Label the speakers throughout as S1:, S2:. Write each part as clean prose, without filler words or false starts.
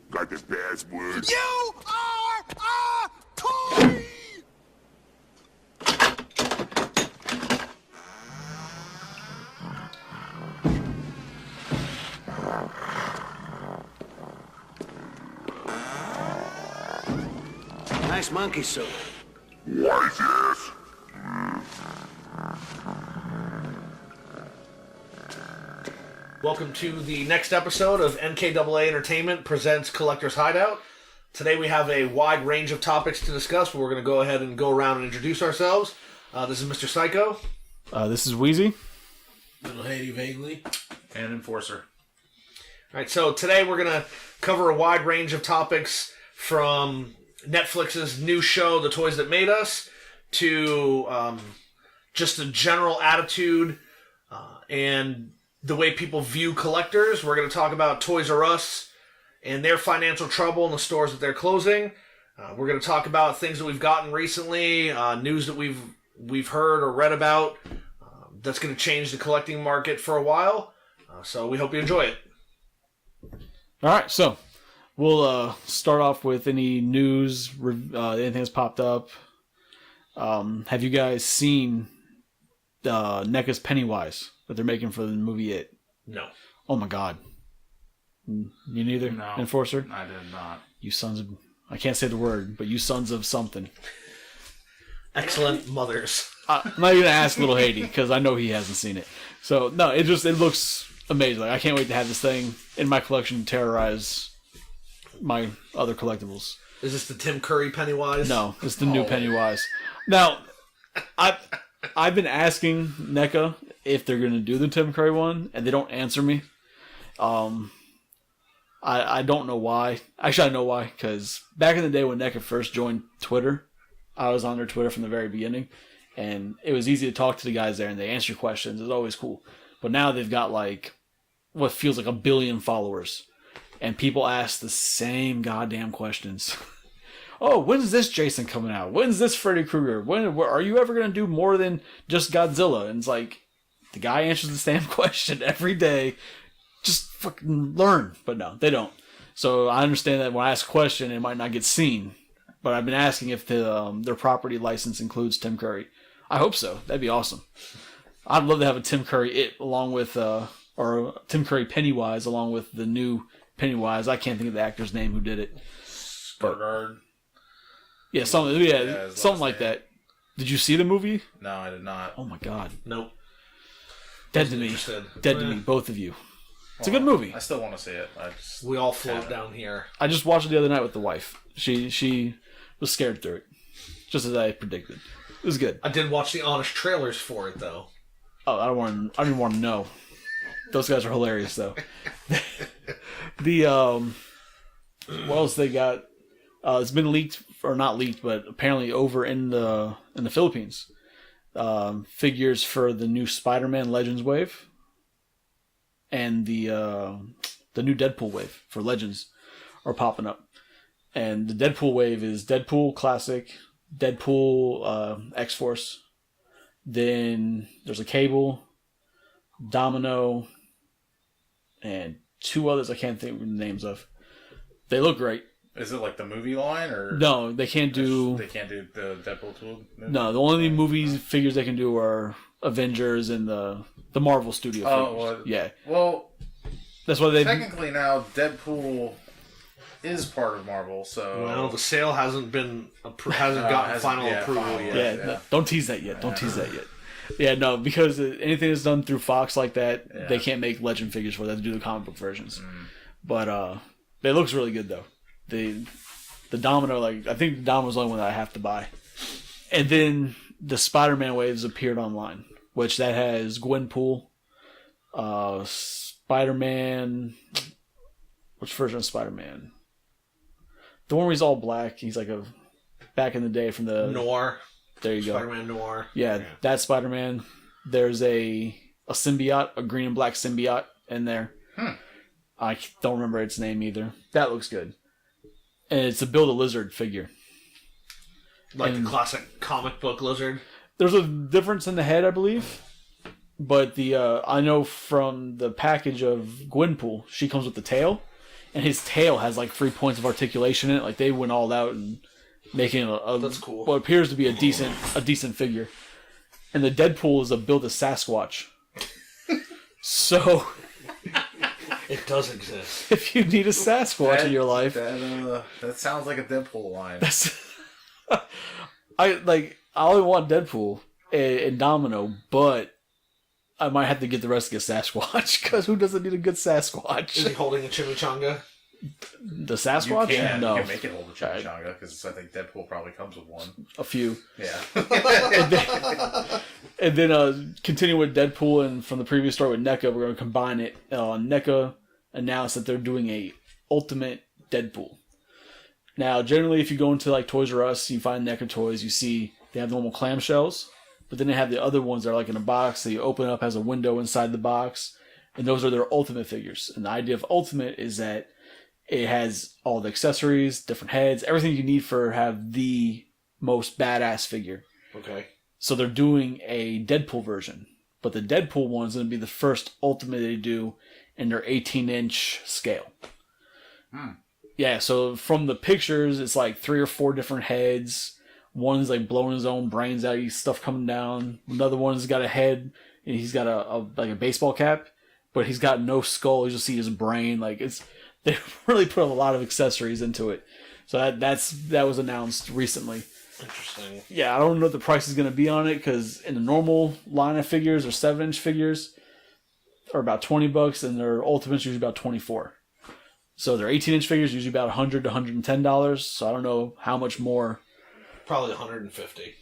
S1: Got the password.
S2: You are a toy!
S3: Nice monkey suit.
S1: Weizie.
S4: Welcome to the next episode of NKAA Entertainment presents Collector's Hideout. Today we have a wide range of topics to discuss, but we're going to go ahead and go around and introduce ourselves. This is MrPsyco.
S5: This is Weizie.
S6: Lil Haiti vaguely.
S7: And Enforcer.
S4: All right, so today we're going to cover a wide range of topics from Netflix's new show, The Toys That Made Us, to just a general attitude and the way people view collectors. We're going to talk about Toys R Us and their financial trouble and the stores that they're closing. We're going to talk about things that we've gotten recently, news that we've heard or read about that's going to change the collecting market for a while. So we hope you enjoy it.
S5: All right, so we'll start off with any news, anything that's popped up. Have you guys seen NECA's Pennywise that they're making for the movie It?
S4: No.
S5: Oh my god. You neither?
S7: No.
S5: Enforcer?
S7: I did not.
S5: You sons of... I can't say the word, but you sons of something.
S4: Excellent mothers.
S5: I'm not even going to ask Lil Haiti, because I know he hasn't seen it. So, no, it looks amazing. Like, I can't wait to have this thing in my collection to terrorize my other collectibles.
S4: Is this the Tim Curry Pennywise?
S5: No, it's the new Pennywise. Now, I've been asking NECA if they're going to do the Tim Curry one, and they don't answer me. I don't know why. Actually, I know why, because back in the day when NECA first joined Twitter, I was on their Twitter from the very beginning, and it was easy to talk to the guys there, and they answer your questions. It's always cool. But now they've got, like, what feels like 1 billion followers, and people ask the same goddamn questions. Oh, when's this Jason coming out? When's this Freddy Krueger? When are you ever going to do more than just Godzilla? And it's like, the guy answers the same question every day. Just fucking learn. But no, they don't. So I understand that when I ask a question, it might not get seen. But I've been asking if their property license includes Tim Curry. I hope so. That'd be awesome. I'd love to have a Tim Curry It along with, or Tim Curry Pennywise along with the new Pennywise. I can't think of the actor's name who did it.
S7: Skarsgård.
S5: Yeah, something like that. Did you see the movie?
S7: No, I did not.
S5: Oh my god.
S4: Nope.
S5: Dead to me. Dead to me, both of you. It's a good movie.
S7: I still want to see it.
S4: We all float down here.
S5: I just watched it the other night with the wife. She was scared through it. Just as I predicted. It was good.
S4: I did watch the honest trailers for it, though.
S5: Oh, I don't even want to know. Those guys are hilarious, though. What else they got? It's been leaked, or not leaked, but apparently over in the Philippines. Figures for the new Spider-Man Legends wave and the new Deadpool wave for Legends are popping up. And the Deadpool wave is Deadpool Classic, Deadpool X-Force. Then there's a Cable, Domino, and 2 others I can't think of the names of. They look great.
S7: Is it like the movie line, or
S5: no? They can't do.
S7: They can't do the Deadpool 2 movie?
S5: No, the only movie figures they can do are Avengers and the Marvel Studio figures.
S7: Well,
S5: yeah.
S7: Well,
S5: that's why they
S7: technically now Deadpool is part of Marvel. So
S4: well, the sale hasn't gotten final approval yet.
S5: Yeah, no, don't tease that yet. Don't tease that yet. Yeah, no, because anything that's done through Fox like that, they can't make Legend figures for. They have to do the comic book versions. But it looks really good though. The Domino, like, I think the Domino's the only one that I have to buy. And then the Spider-Man waves appeared online, which that has Gwenpool, Spider-Man. Which version of Spider-Man? The one where he's all black. He's like back in the day from the
S4: Noir.
S5: There you go.
S4: Spider-Man Noir.
S5: Yeah, that Spider-Man. There's a symbiote, a green and black symbiote in there. I don't remember its name either. That looks good. And it's a Build-A-Lizard figure.
S4: Like the classic comic book lizard?
S5: There's a difference in the head, I believe. But I know from the package of Gwenpool, she comes with the tail, and his tail has like 3 points of articulation in it. Like they went all out and making
S4: That's cool.
S5: what appears to be a decent figure. And the Deadpool is a build a Sasquatch. So
S4: It does exist.
S5: if you need a Sasquatch in your life,
S7: That sounds like a Deadpool line.
S5: I only want Deadpool and Domino, but I might have to get the rest of the Sasquatch, because who doesn't need a good
S4: Is he
S5: Sasquatch?
S4: holding a chimichanga?
S5: The Sasquatch?
S7: You can
S5: No.
S7: make it hold a chimichanga, because I think Deadpool probably comes with one.
S5: A few.
S7: Yeah.
S5: And then continue with Deadpool, and from the previous story with NECA, we're going to combine it. NECA announced that they're doing a Ultimate Deadpool. Now, generally, if you go into like Toys R Us, you find NECA toys, you see they have normal clamshells, but then they have the other ones that are like in a box that you open up, has a window inside the box, and those are their Ultimate figures. And the idea of Ultimate is that it has all the accessories, different heads, everything you need for have the most badass figure.
S4: Okay.
S5: So they're doing a Deadpool version, but the Deadpool one is going to be the first Ultimate they do in their 18-inch scale. Yeah, so from the pictures, it's like 3 or 4 different heads. One's like blowing his own brains out, he's stuff coming down. Another one's got a head, and he's got a baseball cap, but he's got no skull. You just see his brain. Like they really put a lot of accessories into it. So that was announced recently.
S4: Interesting.
S5: Yeah, I don't know what the price is going to be on it, because in the normal line of figures or 7-inch figures are about $20, and their Ultimates usually about $24. So their 18-inch figures usually about $100 to $110. So I don't know how much more.
S4: Probably 150.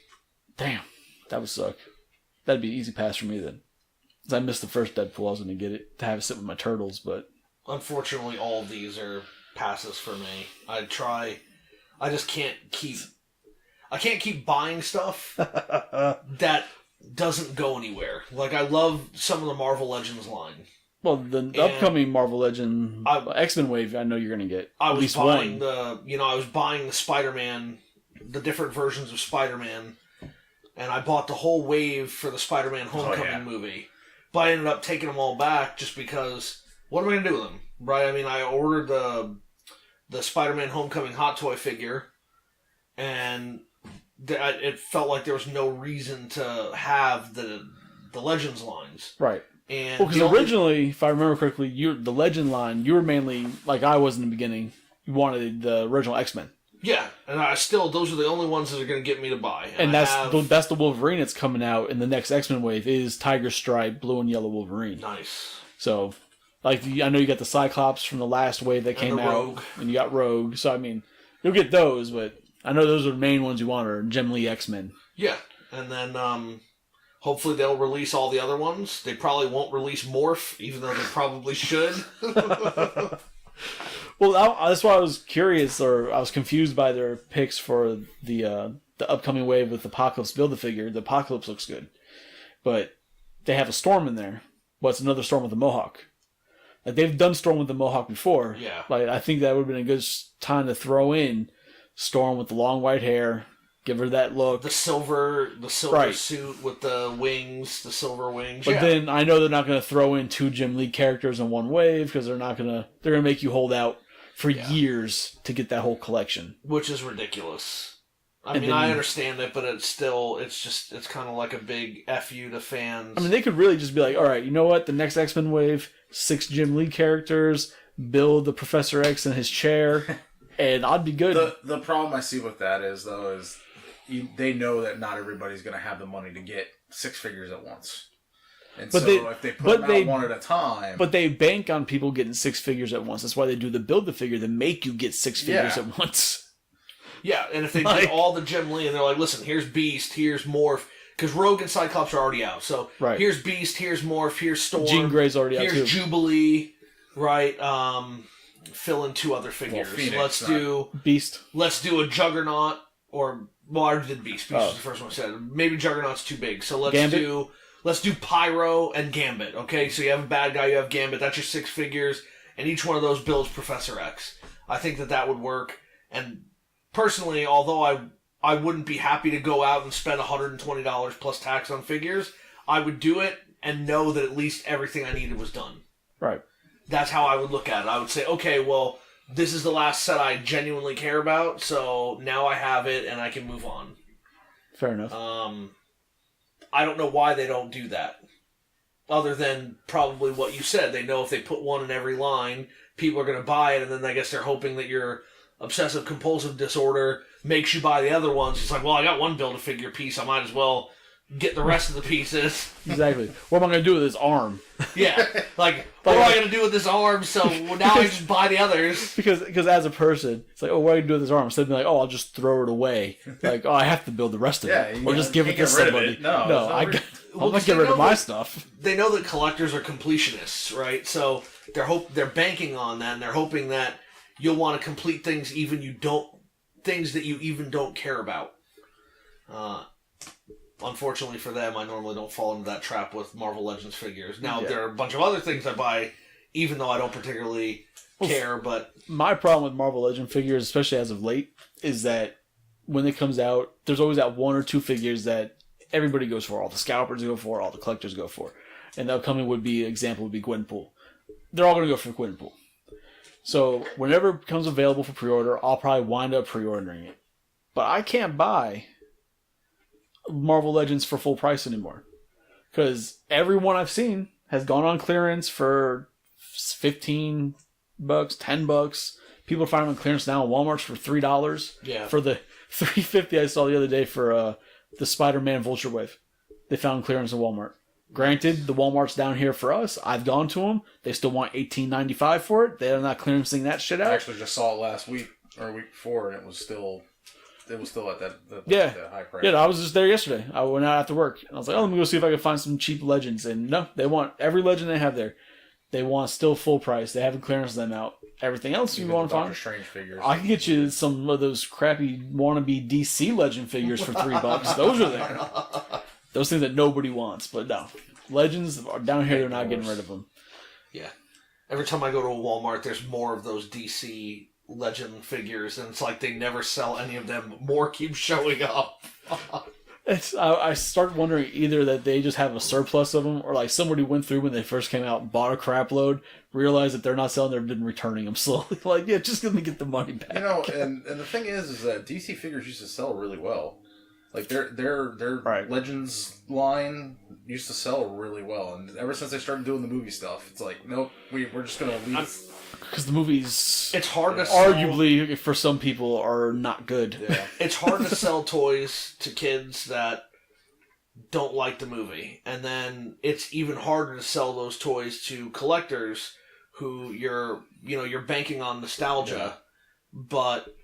S5: Damn, that would suck. That'd be an easy pass for me then. 'Cause I missed the first Deadpool. I was going to get it to have it sit with my turtles, but
S4: Unfortunately, all of these are passes for me. I just can't keep. I can't keep buying stuff that doesn't go anywhere. Like, I love some of the Marvel Legends line.
S5: well, the upcoming Marvel Legend X-Men wave, I know you're going to get
S4: I
S5: at
S4: was
S5: least
S4: buying
S5: one.
S4: I was buying the Spider-Man, the different versions of Spider-Man, and I bought the whole wave for the Spider-Man Homecoming movie. But I ended up taking them all back just because, what am I going to do with them? Right? I mean, I ordered the Spider-Man Homecoming Hot Toy figure, and it felt like there was no reason to have the Legends lines.
S5: Right.
S4: And
S5: Well, because originally, if I remember correctly, the Legend line, you were mainly, like I was in the beginning, you wanted the original X-Men.
S4: Yeah, and those are the only ones that are going to get me to buy.
S5: And that's the Wolverine that's coming out in the next X-Men wave is Tiger Stripe, blue and yellow Wolverine.
S4: Nice.
S5: So, like, I know you got the Cyclops from the last wave that came out.
S4: Rogue.
S5: And you got Rogue. So, I mean, you'll get those, but I know those are the main ones you want are Jim Lee X-Men.
S4: Yeah, and then hopefully they'll release all the other ones. They probably won't release Morph, even though they probably should.
S5: Well, that's why I was curious, or I was confused by their picks for the upcoming wave with Apocalypse Build-A-Figure. The Apocalypse looks good. But they have a Storm in there. Well, it's another Storm with a Mohawk. Like, they've done Storm with the Mohawk before.
S4: Yeah.
S5: Like, I think that would have been a good time to throw in Storm with the long white hair, give her that look.
S4: The silver
S5: Right.
S4: suit with the wings, the silver wings.
S5: But
S4: yeah.
S5: then I know they're not going to throw in 2 Jim Lee characters in one wave, because they're going to make you hold out for years to get that whole collection.
S4: Which is ridiculous. I
S5: And
S4: mean,
S5: then-
S4: I understand it, but it's kind of like a big F you to fans.
S5: I mean, they could really just be like, all right, you know what? The next X-Men wave, 6 Jim Lee characters, build the Professor X in his chair, and I'd be good.
S7: The problem I see with that is they know that not everybody's going to have the money to get 6 figures at once. And
S5: But
S7: so
S5: they-
S7: if they put
S5: but
S7: them
S5: they-
S7: out one at a time...
S5: But they bank on people getting 6 figures at once. That's why they do the Build-A-Figure to make you get 6 figures
S7: Yeah.
S5: at once.
S4: Yeah, and if they
S5: Like-
S4: did all the Jim Lee, and they're like, listen, here's Beast, here's Morph, because Rogue and Cyclops are already out. So
S5: Right.
S4: here's Beast, here's Morph, here's Storm.
S5: Jean Grey's already out,
S4: here's
S5: too.
S4: Jubilee, right? Fill in 2 other figures.
S7: Phoenix,
S5: Beast.
S4: Let's do a Juggernaut, or well, I already did Beast. Beast
S5: Oh.
S4: was the first one I said. Maybe Juggernaut's too big, so
S5: Gambit?
S4: let's do Pyro and Gambit. Okay, so you have a bad guy, you have Gambit. That's your 6 figures, and each one of those builds Professor X. I think that would work. And personally, although I wouldn't be happy to go out and spend $120 plus tax on figures, I would do it and know that at least everything I needed was done.
S5: Right.
S4: That's how I would look at it. I would say, okay, well, this is the last set I genuinely care about, so now I have it and I can move on.
S5: Fair enough.
S4: I don't know why they don't do that. Other than probably what you said. They know if they put one in every line, people are going to buy it, and then I guess they're hoping that your obsessive-compulsive disorder makes you buy the other ones. It's like, well, I got one Build-A-Figure piece, I might as well get the rest of the pieces.
S5: Exactly. What am I going to do with this arm?
S4: Yeah. Like, what am I going to do with this arm? So now I just buy the others.
S5: Because as a person, it's like, oh, what do I do with this arm? Instead of being like, oh, I'll just throw it away. Like, oh, I have to build the rest of it. Or just give it to somebody.
S7: No,
S5: I'm going to get rid of my stuff.
S4: They know that collectors are completionists, right? So they're banking on that, and they're hoping that you'll want to complete things things that you even don't care about. Unfortunately for them, I normally don't fall into that trap with Marvel Legends figures. Now, there are a bunch of other things I buy, even though I don't particularly care, but...
S5: My problem with Marvel Legend figures, especially as of late, is that when it comes out, there's always that one or two figures that everybody goes for. All the scalpers go for, all the collectors go for. And the upcoming example would be Gwenpool. They're all going to go for Gwenpool. So, whenever it becomes available for pre-order, I'll probably wind up pre-ordering it. But I can't buy Marvel Legends for full price anymore. Because everyone I've seen has gone on clearance for $15, $10. People find them on clearance now in Walmart's for $3.
S4: Yeah.
S5: For the $3.50 I saw the other day for the Spider-Man Vulture Wave. They found clearance in Walmart. Granted, the Walmart's down here for us. I've gone to them. They still want $18.95 for it. They're not clearancing that shit out.
S7: I actually just saw it last week or week before, and it was still at that high price.
S5: Yeah, I was just there yesterday. I went out after work, and I was like, oh, let me go see if I can find some cheap Legends. And no, they want every Legend they have there. They want still full price. They haven't clearanced them out. Everything else you want to find,
S7: Strange figures.
S5: I can get you some of those crappy wannabe DC Legend figures for $3. Those are there. Those things that nobody wants. But no, Legends are down here. They're not getting rid of them.
S4: Yeah. Every time I go to a Walmart, there's more of those DC Legend figures, and it's like they never sell any of them. More keep showing up.
S5: I start wondering either that they just have a surplus of them, or like somebody went through when they first came out, bought a crap load, realized that they're not selling, they've been returning them slowly. Like, yeah, just let me get the money back.
S7: You know, and the thing is that DC figures used to sell really well. Like their
S5: right.
S7: Legends line used to sell really well, and ever since they started doing the movie stuff, it's like, nope, we're just gonna leave.
S5: Because the movies,
S4: it's hard to sell.
S5: Arguably, for some people, are not good.
S7: Yeah.
S4: It's hard to sell toys to kids that don't like the movie, and then it's even harder to sell those toys to collectors who you're banking on nostalgia, but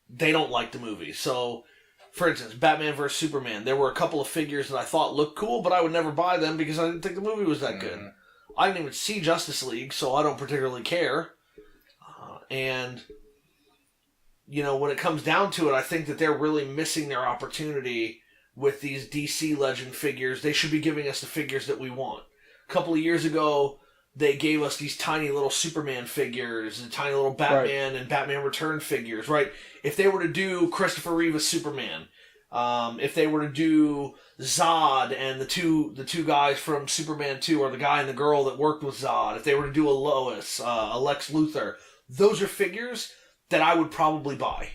S4: they don't like the movie. So, for instance, Batman vs Superman, there were a couple of figures that I thought looked cool, but I would never buy them because I didn't think the movie was that good. I didn't even see Justice League, so I don't particularly care. And, when it comes down to it, I think that they're really missing their opportunity with these DC Legend figures. They should be giving us the figures that we want. A couple of years ago, they gave us these tiny little Superman figures and tiny little Batman and Batman Return figures, right? If they were to do Christopher Reeve as Superman, if they were to do Zod and the two guys from Superman 2, or the guy and the girl that worked with Zod, if they were to do a Lois, a Lex Luthor, those are figures that I would probably buy,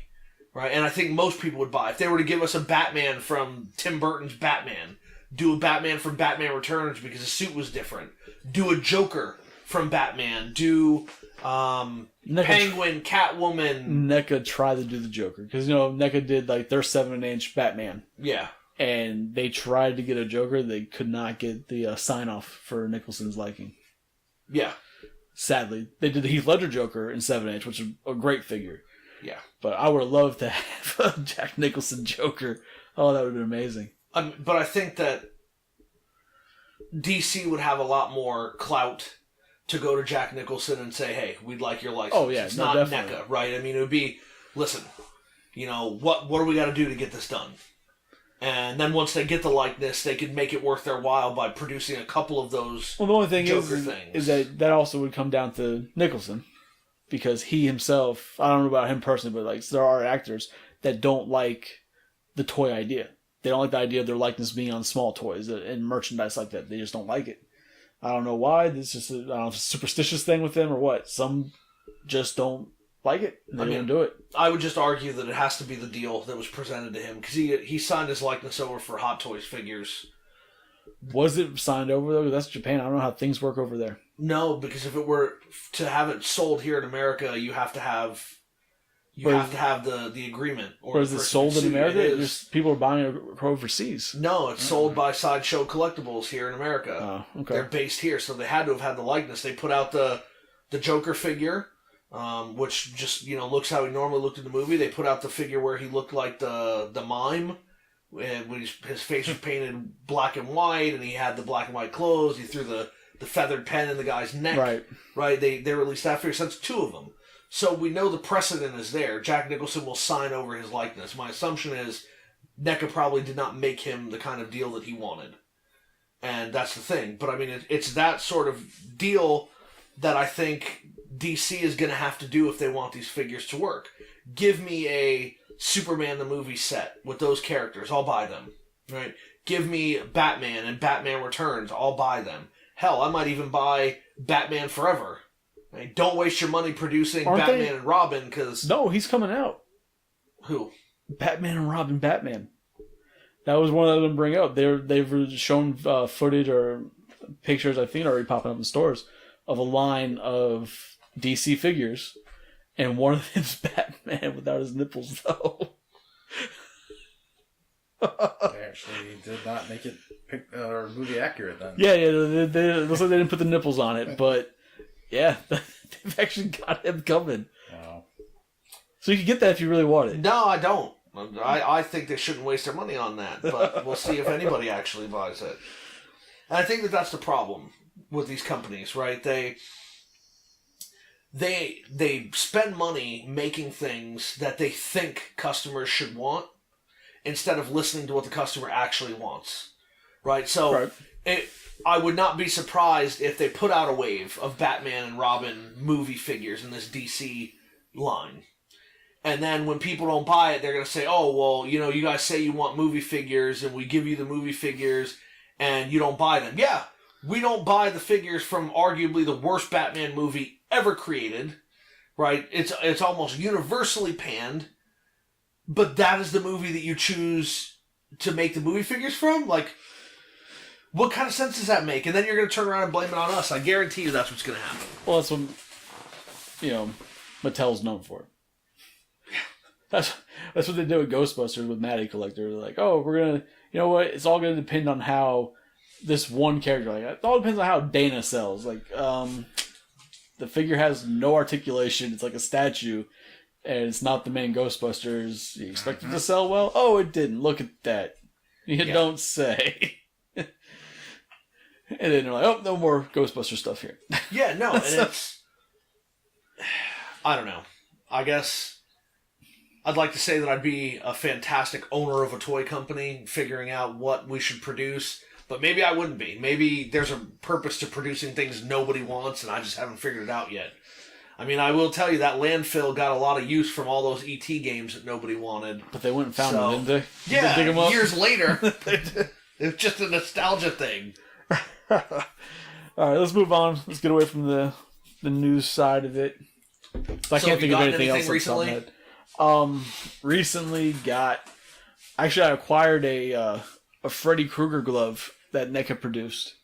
S4: right? And I think most people would buy. If they were to give us a Batman from Tim Burton's Batman, do a Batman from Batman Returns because the suit was different, do a Joker from Batman, do Penguin, Catwoman.
S5: NECA tried to do the Joker, because NECA did like their 7-inch Batman.
S4: Yeah.
S5: And they tried to get a Joker. They could not get the sign-off for Nicholson's liking.
S4: Yeah.
S5: Sadly. They did the Heath Ledger Joker in 7-inch, which is a great figure.
S4: Yeah.
S5: But I would have loved to have a Jack Nicholson Joker. Oh, that would have been amazing.
S4: But I think that DC would have a lot more clout to go to Jack Nicholson and say, hey, we'd like your license.
S5: Oh, yeah.
S4: It's not NECA, right? I mean, it would be, listen, what do we got to do to get this done? And then once they get the likeness, they could make it worth their while by producing a couple of those
S5: Well, the only thing
S4: Joker
S5: is
S4: things.
S5: that also would come down to Nicholson. Because he himself, I don't know about him personally, but there are actors that don't like the toy idea. They don't like the idea of their likeness being on small toys and merchandise like that. They just don't like it. I don't know why. It's just I don't know if it's a superstitious thing with them or what. Some just don't like it. And they don't do it.
S4: I would just argue that it has to be the deal that was presented to him because he signed his likeness over for Hot Toys figures.
S5: Was it signed over though? That's Japan. I don't know how things work over there.
S4: No, because if it were to have it sold here in America, you have to have the agreement.
S5: Or is it sold in America? Just people are buying it overseas.
S4: No, it's sold by Sideshow Collectibles here in America.
S5: Oh, okay.
S4: They're based here, so they had to have had the likeness. They put out the Joker figure, which just looks how he normally looked in the movie. They put out the figure where he looked like the mime, when his face was painted black and white, and he had the black and white clothes. He threw the feathered pen in the guy's neck. Right. They released that figure. So that's two of them. So we know the precedent is there. Jack Nicholson will sign over his likeness. My assumption is NECA probably did not make him the kind of deal that he wanted. And that's the thing. But I mean, it's that sort of deal that I think DC is going to have to do if they want these figures to work. Give me a Superman the movie set with those characters. I'll buy them. Right? Give me Batman and Batman Returns. I'll buy them. Hell, I might even buy Batman Forever. Don't waste your money producing Batman and Robin because...
S5: No, he's coming out.
S4: Who?
S5: Batman and Robin Batman. That was one of them bring up. They've shown footage or pictures, I think already popping up in stores, of a line of DC figures. And one of them's Batman without his nipples, though.
S7: They actually did not make it movie accurate then.
S5: Yeah, it looks like they didn't put the nipples on it, but... Yeah, they've actually got him coming.
S7: Wow.
S5: So you can get that if you really want it.
S4: No, I don't. I think they shouldn't waste their money on that, but we'll see if anybody actually buys it. And I think that's the problem with these companies, right? They spend money making things that they think customers should want instead of listening to what the customer actually wants, right? So I would not be surprised if they put out a wave of Batman and Robin movie figures in this DC line. And then when people don't buy it, they're going to say, oh, well, you guys say you want movie figures and we give you the movie figures and you don't buy them. Yeah, we don't buy the figures from arguably the worst Batman movie ever created, right? It's almost universally panned, but that is the movie that you choose to make the movie figures from? Like... What kind of sense does that make? And then you're going to turn around and blame it on us. I guarantee you that's what's going to happen.
S5: Well, that's what, Mattel's known for. That's what they did with Ghostbusters with Matty Collector. They're like, oh, we're going to, you know what? It's all going to depend on how this one character, like, it all depends on how Dana sells. Like, the figure has no articulation. It's like a statue. And it's not the main Ghostbusters. You expect it to sell well? Oh, it didn't. Look at that. You don't say. And then they're like, oh, no more Ghostbuster stuff here.
S4: Yeah, no, and it's... I don't know. I guess I'd like to say that I'd be a fantastic owner of a toy company, figuring out what we should produce, but maybe I wouldn't be. Maybe there's a purpose to producing things nobody wants, and I just haven't figured it out yet. I mean, I will tell you that landfill got a lot of use from all those E.T. games that nobody wanted.
S5: But they went and found them, didn't they?
S4: Yeah,
S5: dig them up?
S4: Years later. It's just a nostalgia thing.
S5: All right, let's move on. Let's get away from the news side of it. I can't think of anything else recently.
S4: Recently
S5: I acquired a Freddy Krueger glove that NECA produced.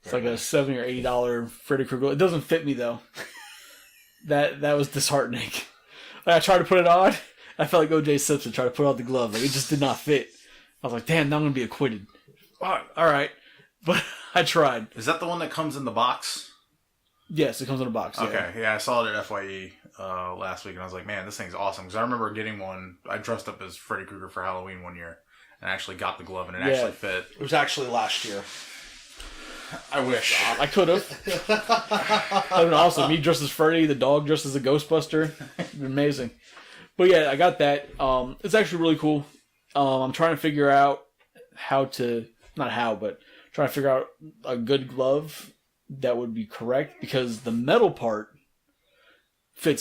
S5: It's like a $70 or $80 Freddy Krueger glove. It doesn't fit me though. That was disheartening. I tried to put it on. I felt like O.J. Simpson tried to put on the glove. Like, it just did not fit. I was like, damn, now I'm gonna be acquitted. All right. But I tried.
S7: Is that the one that comes in the box?
S5: Yes, it comes in a box.
S7: Okay, yeah, I saw it at FYE last week, and I was like, man, this thing's awesome. Because I remember getting one. I dressed up as Freddy Krueger for Halloween one year, and I actually got the glove, and it actually fit.
S4: It was actually last year.
S7: I wish.
S5: I could have. That would been awesome. Me dressed as Freddy, the dog dressed as a Ghostbuster. Amazing. But yeah, I got that. It's actually really cool. I'm trying to figure out trying to figure out a good glove that would be correct, because the metal part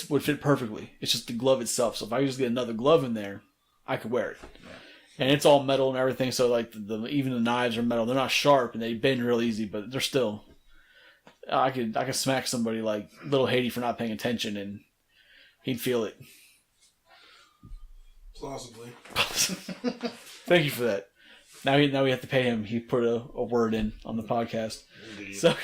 S5: would fit perfectly. It's just the glove itself. So if I just get another glove in there, I could wear it. And it's all metal and everything, so like even the knives are metal. They're not sharp and they bend real easy, but they're still. I could smack somebody like Lil Haiti for not paying attention, and he'd feel it.
S6: Plausibly.
S5: Thank you for that. Now we have to pay him. He put a word in on the podcast.
S4: Indeed.
S5: So,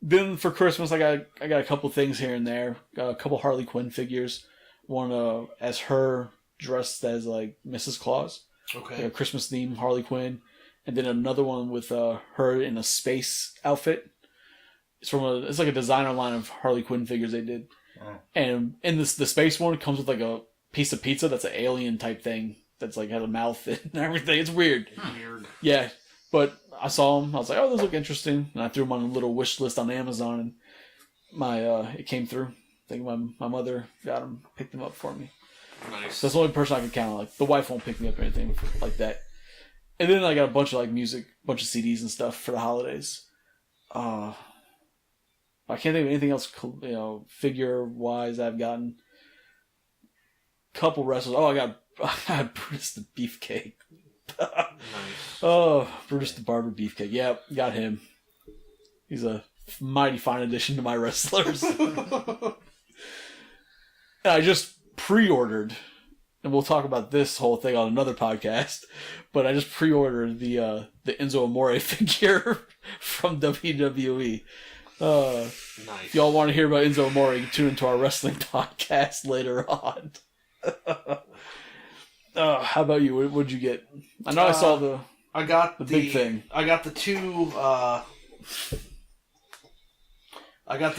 S5: then for Christmas, I got a couple things here and there. Got a couple Harley Quinn figures. One as her dressed as like Mrs. Claus.
S4: Okay.
S5: Like a Christmas theme Harley Quinn, and then another one with her in a space outfit. It's like a designer line of Harley Quinn figures they did. Oh. And in the space one, it comes with like a piece of pizza that's an alien type thing that's like has a mouth and everything. It's weird.
S4: Weird.
S5: Yeah, but I saw them. I was like, oh, those look interesting, and I threw them on a little wish list on Amazon, and it came through. I think my mother got them, picked them up for me.
S4: Nice.
S5: So that's the only person I can count on. Like the wife won't pick me up or anything like that. And then I got a bunch of like music, bunch of CDs and stuff for the holidays. I can't think of anything else, figure wise I've gotten. Couple wrestlers. Oh, I got Brutus the Beefcake.
S4: Nice.
S5: Oh, Brutus the Barber Beefcake. Yeah, got him. He's a mighty fine addition to my wrestlers. And I just pre-ordered, and we'll talk about this whole thing on another podcast, but I just pre-ordered the Enzo Amore figure from WWE.
S4: Nice.
S5: If y'all want to hear about Enzo Amore, you can tune into our wrestling podcast later on. How about you? What'd you get? I know I saw the big thing.
S4: I got the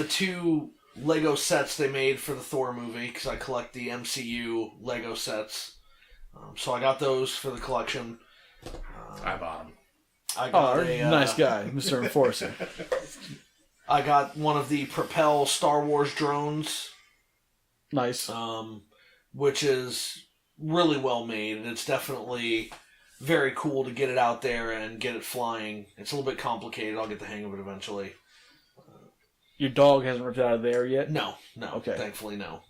S4: two Lego sets they made for the Thor movie because I collect the MCU Lego sets. So I got those for the collection.
S7: I bought them.
S4: I got
S5: nice guy, Mr. Enforcer.
S4: I got one of the Propel Star Wars drones.
S5: Nice.
S4: Which is really well made, and it's definitely very cool to get it out there and get it flying. It's a little bit complicated. I'll get the hang of it eventually.
S5: Your dog hasn't ripped out of there yet?
S4: No.
S5: Okay.
S4: Thankfully, no.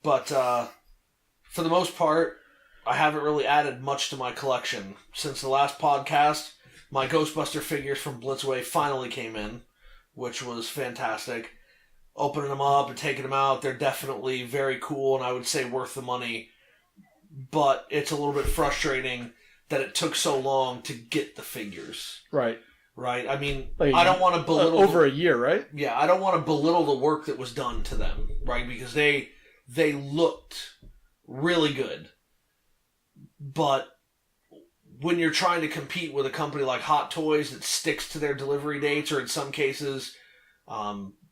S4: But for the most part, I haven't really added much to my collection. Since the last podcast, my Ghostbuster figures from Blitzway finally came in, which was fantastic. Opening them up and taking them out, they're definitely very cool, and I would say worth the money. But it's a little bit frustrating that it took so long to get the figures.
S5: Right.
S4: I mean,
S5: like,
S4: I don't want to belittle...
S5: over a year, right?
S4: Yeah, I don't want to belittle the work that was done to them, right? Because they looked really good. But when you're trying to compete with a company like Hot Toys that sticks to their delivery dates, or in some cases,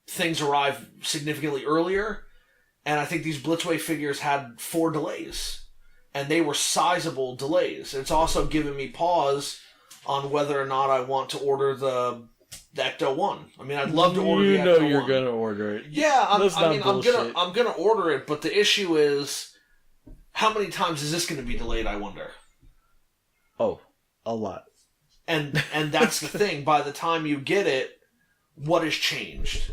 S4: things arrive significantly earlier, and I think these Blitzway figures had 4 delays, and they were sizable delays. It's also given me pause on whether or not I want to order the Ecto-1. I mean, I'd love to order the Ecto-1.
S5: You know you're going to order it.
S4: Yeah, I'm gonna order it, but the issue is, how many times is this going to be delayed, I wonder?
S5: Oh, a lot.
S4: And that's the thing. By the time you get it, what has changed?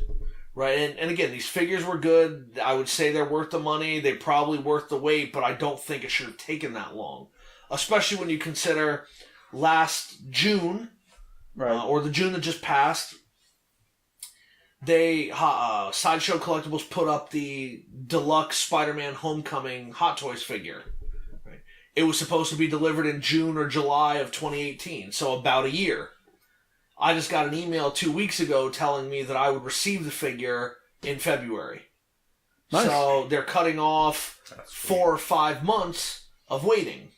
S4: Right? And again, these figures were good. I would say they're worth the money. They're probably worth the wait, but I don't think it should have taken that long. Especially when you consider last June,
S5: right,
S4: or the June that just passed, they Sideshow Collectibles put up the deluxe Spider-Man Homecoming Hot Toys figure. Right? It was supposed to be delivered in June or July of 2018, so about a year. I just got an email 2 weeks ago telling me that I would receive the figure in February. Nice. So they're cutting off 4 or 5 months of waiting.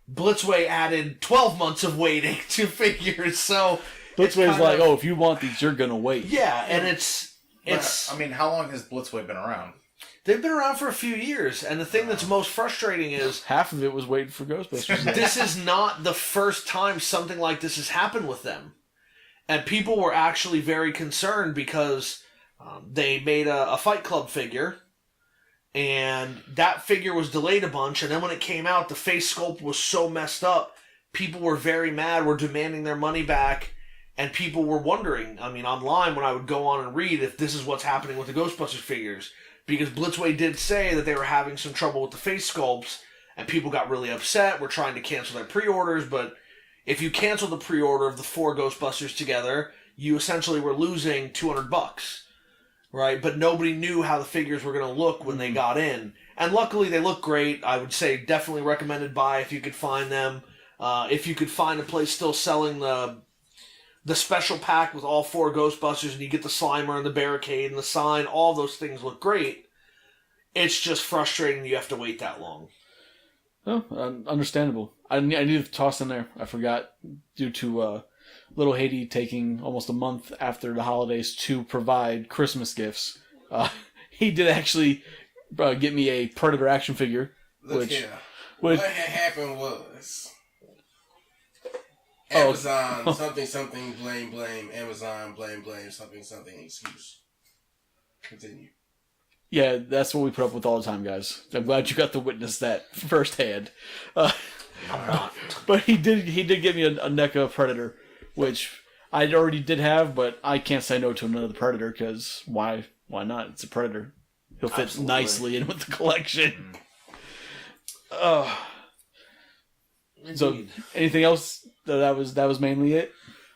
S4: Blitzway added 12 months of waiting to figures, so...
S5: Blitzway's like, if you want these, you're going to wait.
S4: Yeah, and it's...
S7: I mean, how long has Blitzway been around?
S4: They've been around for a few years, and the thing that's most frustrating is...
S5: half of it was waiting for Ghostbusters.
S4: This is not the first time something like this has happened with them. And people were actually very concerned because they made a Fight Club figure, and that figure was delayed a bunch, and then when it came out, the face sculpt was so messed up, people were very mad, were demanding their money back, and people were wondering, I mean, online when I would go on and read if this is what's happening with the Ghostbusters figures. because Blitzway did say that they were having some trouble with the face sculpts, and people got really upset. We're trying to cancel their pre-orders, but if you cancel the pre-order of the 4 Ghostbusters together, you essentially were losing $200, right? But nobody knew how the figures were going to look when they got in. And luckily, they look great. I would say definitely recommended buy if you could find them. If you could find a place still selling the special pack with all 4 Ghostbusters, and you get the Slimer and the Barricade and the sign, all those things look great. It's just frustrating you have to wait that long.
S5: Oh, understandable. I need to toss in there. I forgot, due to Lil Haiti taking almost a month after the holidays to provide Christmas gifts. He did actually get me a Predator action figure.
S6: Look here. What had happened was Amazon something blame Amazon blame something excuse. Continue.
S5: Yeah, that's what we put up with all the time, guys. I'm glad you got to witness that firsthand. I'm not. But he did give me a NECA Predator, which I already did have, but I can't say no to another Predator, because why not? It's a Predator. He'll fit nicely in with the collection. So, anything else? That was mainly it?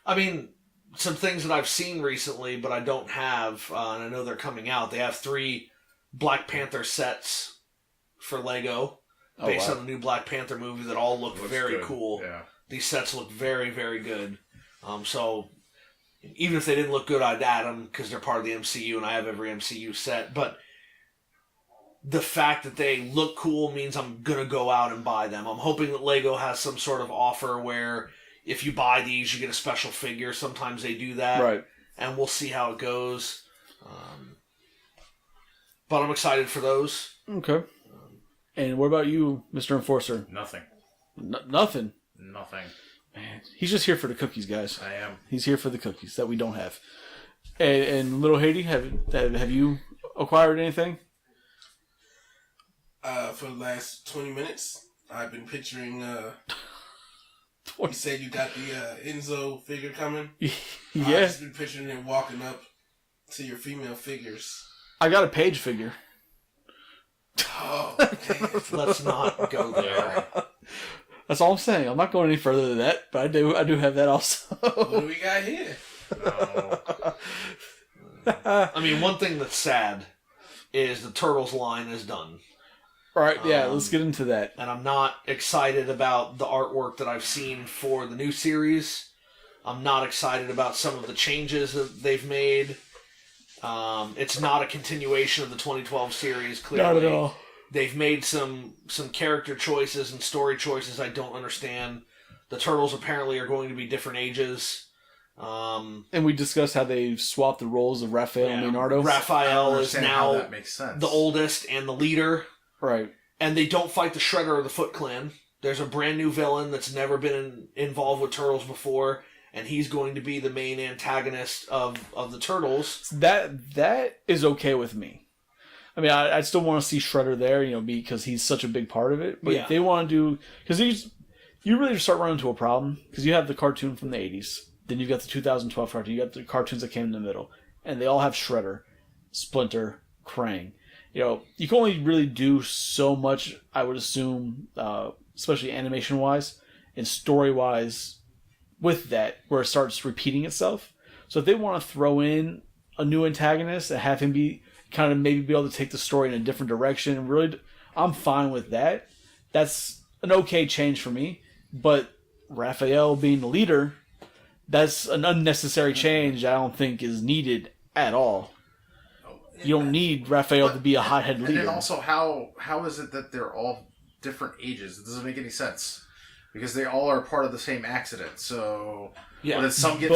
S4: I mean, some things that I've seen recently, but I don't have, and I know they're coming out. They have 3 Black Panther sets for Lego, based on the new Black Panther movie, that all look very cool.
S7: Yeah.
S4: These sets look very, very good. So, even if they didn't look good, I'd add them, because they're part of the MCU, and I have every MCU set. But the fact that they look cool means I'm going to go out and buy them. I'm hoping that Lego has some sort of offer where if you buy these, you get a special figure. Sometimes they do that.
S5: Right.
S4: And we'll see how it goes. But I'm excited for those.
S5: Okay. And what about you, Mr. Enforcer?
S7: Nothing.
S5: Nothing?
S7: Nothing.
S5: Man, he's just here for the cookies, guys.
S7: I am.
S5: He's here for the cookies that we don't have. And Lil Haiti, have you acquired anything?
S6: For the last 20 minutes, I've been picturing. You said you got the Enzo figure coming.
S5: Yeah.
S6: I've just been picturing it walking up to your female figures.
S5: I got a Paige figure.
S6: Oh, okay.
S4: Let's not go there.
S5: That's all I'm saying. I'm not going any further than that, but I do have that also.
S6: What do we got here?
S4: I mean, one thing that's sad is the Turtles line is done.
S5: All right, yeah, let's get into that.
S4: And I'm not excited about the artwork that I've seen for the new series. I'm not excited about some of the changes that they've made. It's not a continuation of the 2012 series, clearly.
S5: Not at all.
S4: They've made some character choices and story choices I don't understand. The Turtles apparently are going to be different ages.
S5: And we discussed how they've swapped the roles of Raphael and Leonardo.
S4: Raphael is now
S7: that makes sense.
S4: the oldest and the leader.
S5: Right.
S4: And they don't fight the Shredder or the Foot Clan. There's a brand new villain that's never been involved with Turtles before, and he's going to be the main antagonist of the Turtles.
S5: That is okay with me. I mean, I still want to see Shredder there, because he's such a big part of it. But if they want to do... Because you really start running into a problem, because you have the cartoon from the 80s, then you've got the 2012 cartoon, you got the cartoons that came in the middle, and they all have Shredder, Splinter, Krang. You can only really do so much, I would assume, especially animation-wise and story-wise, with that, where it starts repeating itself. So if they want to throw in a new antagonist and have him be kind of maybe be able to take the story in a different direction, really, I'm fine with that. That's an okay change for me. But Raphael being the leader, that's an unnecessary change I don't think is needed at all. You don't need Raphael to be a hothead leader.
S7: And then also, how is it that they're all different ages? It doesn't make any sense. Because they all are part of the same accident. So, did some get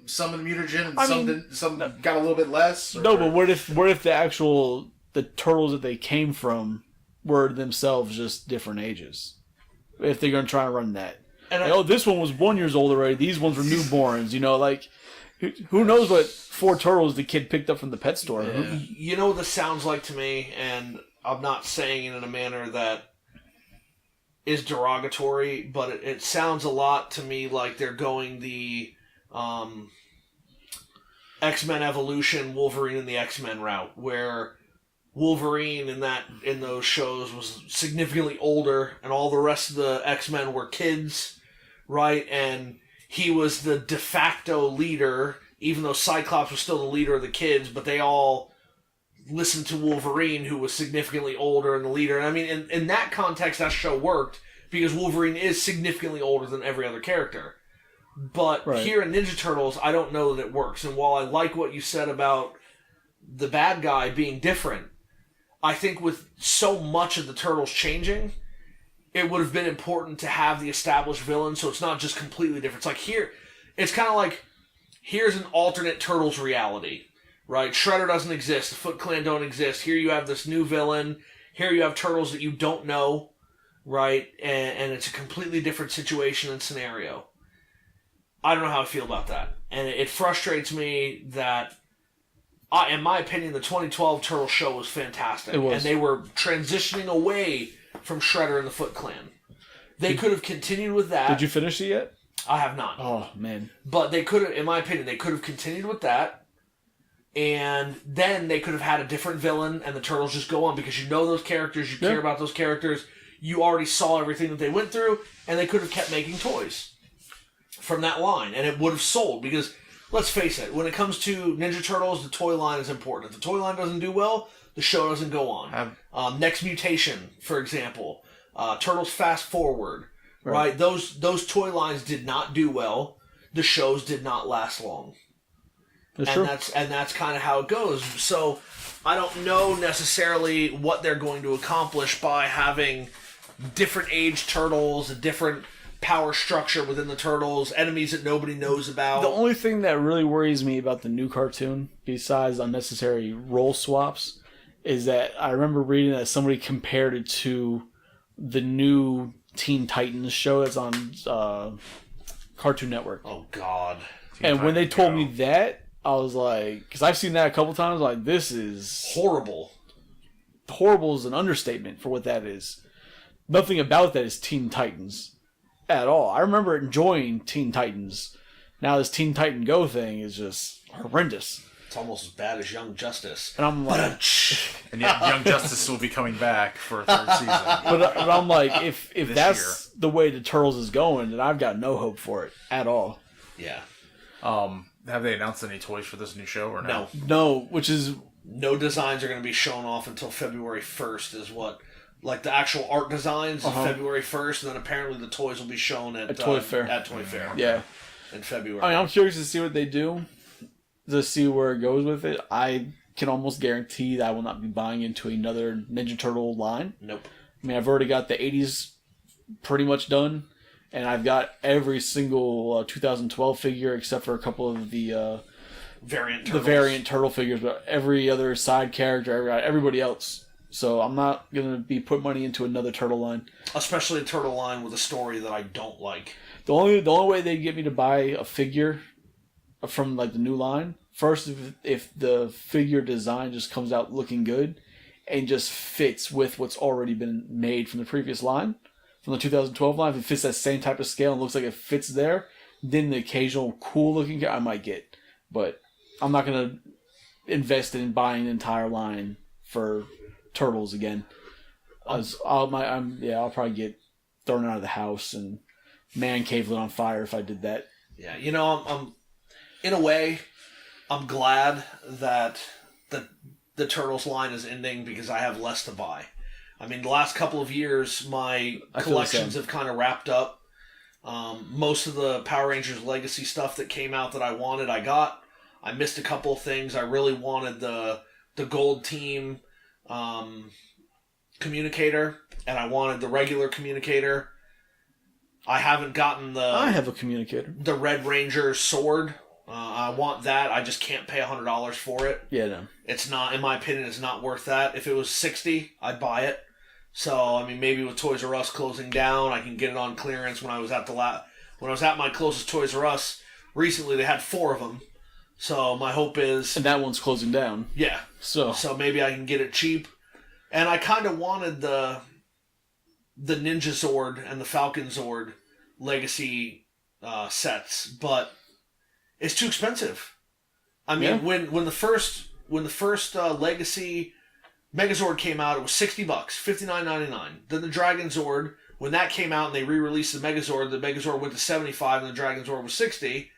S7: some of the mutagen and some got a little bit less? Or?
S5: No, but what if the turtles that they came from were themselves just different ages? If they're going to try and run that. And this one was 1 year old already. These ones were newborns, who knows what 4 turtles the kid picked up from the pet store?
S4: Yeah. You know what this sounds like to me, and I'm not saying it in a manner that is derogatory, but it sounds a lot to me like they're going the X-Men Evolution, Wolverine and the X-Men route, where Wolverine in those shows was significantly older, and all the rest of the X-Men were kids, right? And he was the de facto leader, even though Cyclops was still the leader of the kids, but they all listened to Wolverine, who was significantly older and the leader. And I mean, in that context, that show worked, because Wolverine is significantly older than every other character. But here in Ninja Turtles, I don't know that it works. And while I like what you said about the bad guy being different, I think with so much of the Turtles changing, it would have been important to have the established villain, so it's not just completely different. It's like here, it's kind of like, here's an alternate Turtles reality, right? Shredder doesn't exist, the Foot Clan don't exist. Here you have this new villain. Here you have Turtles that you don't know, right? And it's a completely different situation and scenario. I don't know how I feel about that. And it frustrates me that, in my opinion, the 2012 Turtle show was fantastic. It was. And they were transitioning away from Shredder and the Foot Clan. They could have continued with that.
S5: Did you finish it yet?
S4: I have not.
S5: Oh, man.
S4: But they could have, in my opinion, they could have continued with that. And then they could have had a different villain and the Turtles just go on, because you know those characters, you care about those characters, you already saw everything that they went through, and they could have kept making toys from that line, and it would have sold, because let's face it, when it comes to Ninja Turtles, the toy line is important. If the toy line doesn't do well, the show doesn't go on. Next Mutation, for example, Turtles Fast Forward, right? Those toy lines did not do well. The shows did not last long. That's kind of how it goes. So I don't know necessarily what they're going to accomplish by having different age Turtles, a different power structure within the Turtles, enemies that nobody knows about.
S5: The only thing that really worries me about the new cartoon, besides unnecessary role swaps, is that I remember reading that somebody compared it to the new Teen Titans show that's on Cartoon Network.
S4: Oh, God.
S5: And when they told me that, I was like, because I've seen that a couple times, like, this is
S4: horrible.
S5: Horrible is an understatement for what that is. Nothing about that is Teen Titans at all. I remember enjoying Teen Titans. Now this Teen Titan Go thing is just horrendous.
S4: It's almost as bad as Young Justice.
S5: And I'm like,
S7: and yet Young Justice will be coming back for a third season.
S5: But I'm like, if that's the way the Turtles is going, then I've got no hope for it at all.
S4: Yeah.
S7: Have they announced any toys for this new show or no?
S5: No, which is...
S4: No designs are going to be shown off until February 1st is what... Like, the actual art designs of February 1st, and then apparently the toys will be shown at
S5: Toy Fair.
S4: At Toy Fair.
S5: Yeah.
S4: In February.
S5: I mean, I'm curious to see what they do, to see where it goes with it. I can almost guarantee that I will not be buying into another Ninja Turtle line.
S4: Nope.
S5: I mean, I've already got the 80s pretty much done, and I've got every single 2012 figure except for a couple of the
S4: variant
S5: turtle figures, but every other side character, everybody else. So I'm not going to be putting money into another turtle line.
S4: Especially a turtle line with a story that I don't like.
S5: The only way they get me to buy a figure from like the new line, first if the figure design just comes out looking good and just fits with what's already been made from the previous line, from the 2012 line, if it fits that same type of scale and looks like it fits there, then the occasional cool looking guy I might get. But I'm not going to invest in buying an entire line for Turtles again. I'll probably get thrown out of the house and man cave lit on fire if I did that.
S4: Yeah, you know, I'm in a way, I'm glad that the Turtles line is ending because I have less to buy. I mean, the last couple of years, my collections have kind of wrapped up. Most of the Power Rangers Legacy stuff that came out that I wanted, I got. I missed a couple of things. I really wanted the Gold Team communicator, and I wanted the regular communicator. I haven't gotten
S5: I have a communicator.
S4: The Red Ranger sword. I want that. I just can't pay $100 for it.
S5: Yeah, no.
S4: It's not, in my opinion, it's not worth that. If it was $60, I'd buy it. So, I mean, maybe with Toys R Us closing down, I can get it on clearance. When I was at my closest Toys R Us recently, they had 4 of them. So my hope is...
S5: And that one's closing down.
S4: Yeah. So maybe I can get it cheap. And I kind of wanted the Ninja Zord and the Falcon Zord Legacy sets, but it's too expensive. I mean, when the first Legacy Megazord came out, it was $60, $59.99. Then the Dragon Zord, when that came out and they re-released the Megazord went to $75 and the Dragon Zord was $60.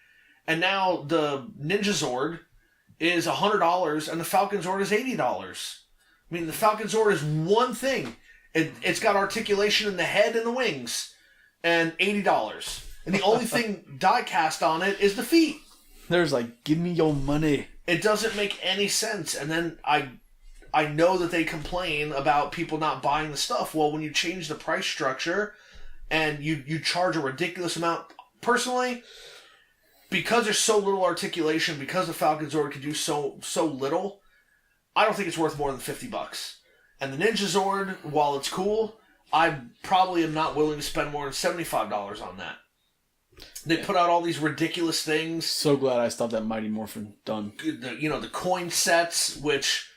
S4: And now the Ninja Zord is $100 and the Falcon Zord is $80. I mean, the Falcon Zord is one thing. It's got articulation in the head and the wings. And $80. And the only thing die-cast on it is the feet.
S5: There's like, give me your money.
S4: It doesn't make any sense. And then I know that they complain about people not buying the stuff. Well, when you change the price structure and you charge a ridiculous amount, personally, because there's so little articulation, because the Falcon Zord can do so little, I don't think it's worth more than $50. And the Ninja Zord, while it's cool, I probably am not willing to spend more than $75 on that. They put out all these ridiculous things.
S5: So glad I stopped that Mighty Morphin done.
S4: The coin sets, which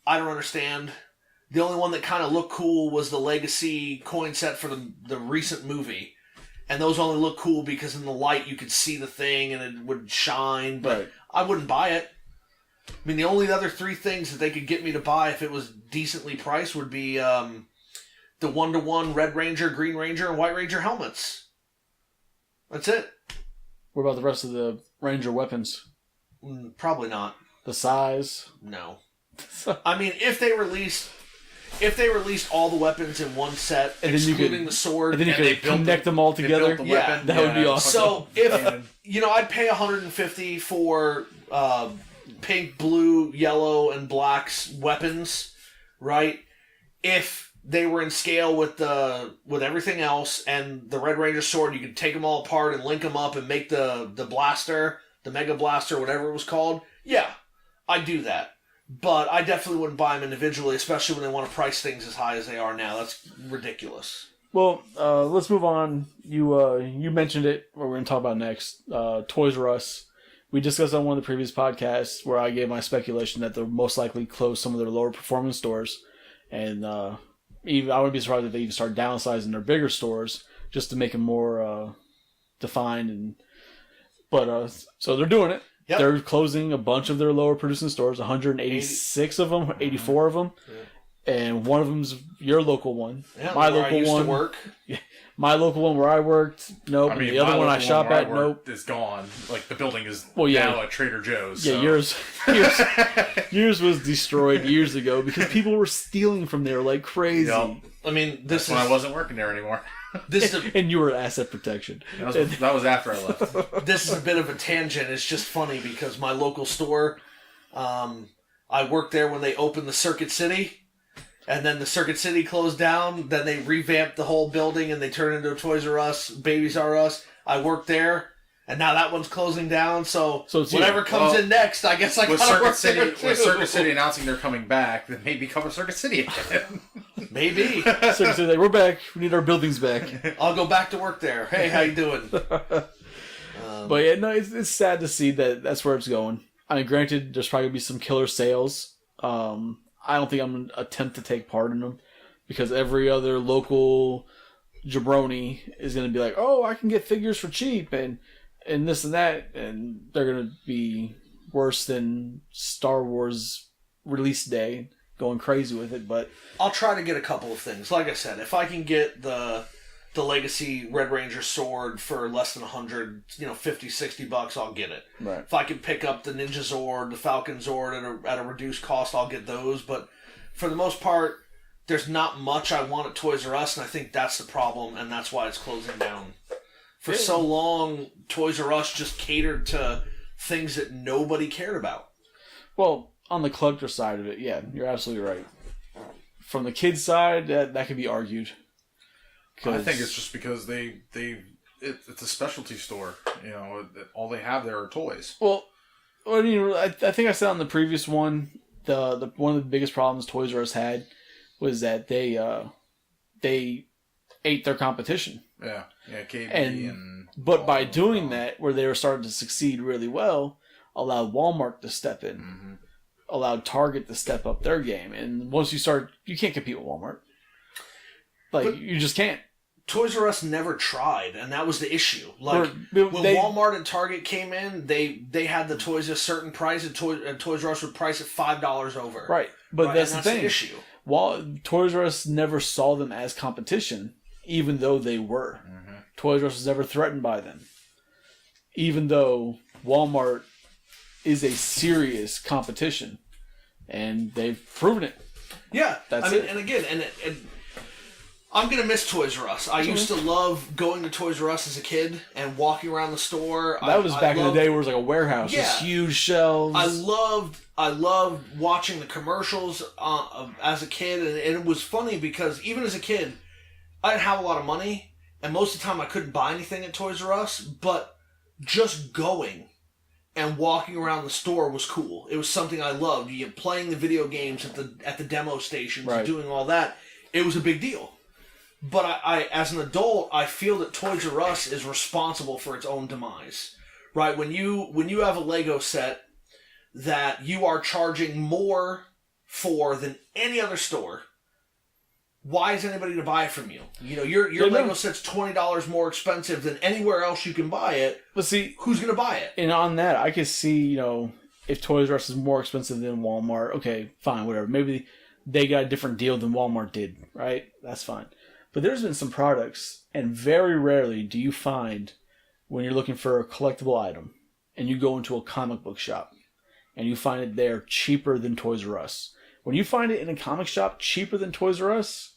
S4: I don't understand. The only one that kind of looked cool was the Legacy coin set for the recent movie. And those only look cool because in the light you could see the thing and it would shine, but right. I wouldn't buy it. I mean, the only other three things that they could get me to buy if it was decently priced would be the 1-to-1 Red Ranger, Green Ranger, and White Ranger helmets. That's it.
S5: What about the rest of the Ranger weapons?
S4: Probably not.
S5: The size?
S4: No. I mean, if they released all the weapons in one set, and excluding the sword,
S5: and then you could connect them all together,
S4: that
S5: would be awesome.
S4: So if I'd pay $150 for pink, blue, yellow, and black's weapons, right? If they were in scale with everything else, and the Red Ranger sword, you could take them all apart and link them up and make the blaster, the Mega Blaster, whatever it was called. Yeah, I'd do that. But I definitely wouldn't buy them individually, especially when they want to price things as high as they are now. That's ridiculous.
S5: Well, let's move on. You mentioned it, what we're going to talk about next. Toys R Us. We discussed on one of the previous podcasts where I gave my speculation that they'll most likely close some of their lower performance stores. And I wouldn't be surprised if they even start downsizing their bigger stores just to make them more defined. So they're doing it. Yep. They're closing a bunch of their lower producing stores, 186 of them, 84 of them. Yeah. And one of them's your local one.
S4: Yeah, my local one. To work.
S5: Yeah, my local one where I worked. Nope. I mean, the other one I shop at. Nope.
S7: Is gone. Like the building is now a Trader Joe's.
S5: Yeah,
S7: so.
S5: yours was destroyed years ago because people were stealing from there like crazy. Yep.
S4: I mean,
S7: that's when I wasn't working there anymore.
S5: And you were asset protection.
S7: That was after I left.
S4: This is a bit of a tangent. It's just funny because my local store, I worked there when they opened the Circuit City. And then the Circuit City closed down. Then they revamped the whole building and they turned into a Toys R Us, Babies R Us. I worked there. And now that one's closing down. So whatever comes in next, I guess I gotta work there too.
S7: With Circuit City announcing they're coming back, then maybe cover Circuit City again.
S4: Maybe.
S5: Circuit City, we're back. We need our buildings back.
S4: I'll go back to work there. Hey, how you doing?
S5: But yeah, no, it's sad to see that that's where it's going. I mean, granted, there's probably going to be some killer sales. I don't think I'm going to attempt to take part in them because every other local jabroni is going to be like, oh, I can get figures for cheap and this and that, and they're going to be worse than Star Wars release day, going crazy with it. But
S4: I'll try to get a couple of things. Like I said, if I can get the Legacy Red Ranger sword for less than $100, $50, $60, I'll get it.
S5: Right.
S4: If I can pick up the Ninja Zord, the Falcon Zord at a reduced cost, I'll get those. But for the most part, there's not much I want at Toys R Us, and I think that's the problem, and that's why it's closing down. For so long, Toys R Us just catered to things that nobody cared about.
S5: Well, on the collector side of it, yeah, you're absolutely right. From the kids side, that could be argued.
S7: I think it's just because it's a specialty store. All they have there are toys.
S5: Well, I mean, I think I said on the previous one, the one of the biggest problems Toys R Us had was that they ate their competition.
S7: Yeah, KB
S5: but by doing that, where they were starting to succeed really well, allowed Walmart to step in, allowed Target to step up their game, and once you can't compete with Walmart. You just can't.
S4: Toys R Us never tried, and that was the issue. When Walmart and Target came in, they had the toys at a certain price, and Toys R Us would price it $5 over.
S5: Right. But
S4: right?
S5: that's the
S4: And
S5: thing.
S4: The issue.
S5: While Toys R Us never saw them as competition, even though they were. Mm-hmm. Toys R Us was never threatened by them. Even though Walmart is a serious competition. And they've proven it.
S4: Yeah.
S5: That's it.
S4: And again, and I'm going to miss Toys R Us. I used to love going to Toys R Us as a kid and walking around the store.
S5: That was back in the day where it was like a warehouse. Yeah. Just huge shelves.
S4: I loved watching the commercials as a kid. And it was funny because even as a kid, I didn't have a lot of money. And most of the time I couldn't buy anything at Toys R Us. But just going and walking around the store was cool. It was something I loved. You playing the video games at the demo stations, right. Doing all that. It was a big deal. But I, as an adult, I feel that Toys R Us is responsible for its own demise. Right? When you have a Lego set that you are charging more for than any other store, why is anybody to buy it from you? You know, your Lego set's $20 more expensive than anywhere else you can buy it.
S5: But see,
S4: who's going to buy it?
S5: And on that, I could see, you know, if Toys R Us is more expensive than Walmart, okay, fine, whatever. Maybe they got a different deal than Walmart did, right? That's fine. But there's been some products, and very rarely do you find when you're looking for a collectible item, and you go into a comic book shop, and you find it there cheaper than Toys R Us. When you find it in a comic shop cheaper than Toys R Us,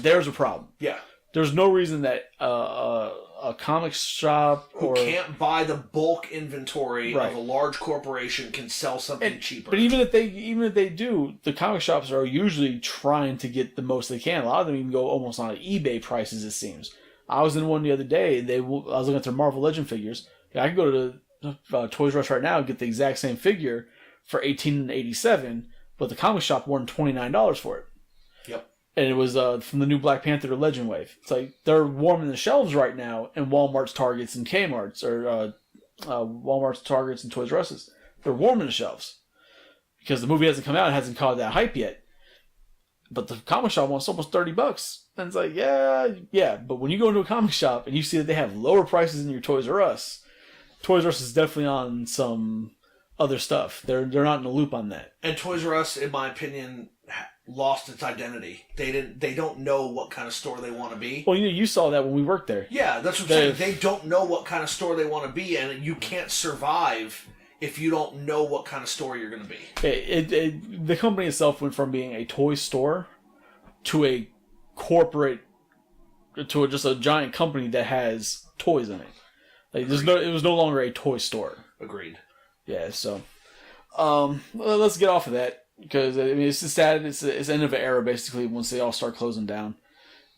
S5: there's a problem.
S4: Yeah.
S5: There's no reason that a comic shop
S4: who can't buy the bulk inventory
S5: right.
S4: of a large corporation can sell something cheaper.
S5: But even if they do, the comic shops are usually trying to get the most they can. A lot of them even go almost on eBay prices, it seems. I was in one the other day. I was looking at their Marvel Legend figures. I could go to Toys R Us right now and get the exact same figure for $18.87, but the comic shop wanted $29 for it.
S4: Yep.
S5: And it was from the new Black Panther Legend Wave. It's like they're warming the shelves right now in Walmart's, Targets, and Kmart's, or Walmart's, Targets, and Toys R Us's. They're warming the shelves because the movie hasn't come out and hasn't caught that hype yet. But the comic shop wants almost $30. And it's like, yeah. But when you go into a comic shop and you see that they have lower prices than your Toys R Us, Toys R Us is definitely on some other stuff. They're not in the loop on that.
S4: And Toys R Us, in my opinion, lost its identity. They don't know what kind of store they want to be.
S5: Well, you saw that when we worked there.
S4: Yeah, that's what I'm saying. They don't know what kind of store they want to be, and you can't survive if you don't know what kind of store you're going to be.
S5: The company itself went from being a toy store to a corporate, to just a giant company that has toys in it. Like it was no longer a toy store.
S4: Agreed.
S5: Yeah, so let's get off of that. Because, I mean, it's sad. It's the end of an era, basically, once they all start closing down.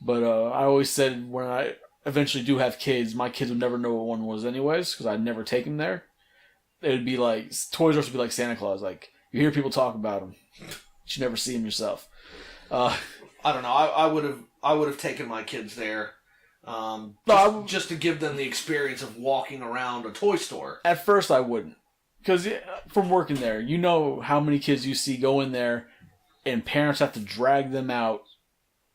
S5: But I always said when I eventually do have kids, my kids would never know what one was anyways, because I'd never take them there. It would be like, Toys R Us would be like Santa Claus. Like, you hear people talk about them, but you never see them yourself.
S4: I don't know. I would have taken my kids there just to give them the experience of walking around a toy store.
S5: At first, I wouldn't. Because from working there, you know how many kids you see go in there and parents have to drag them out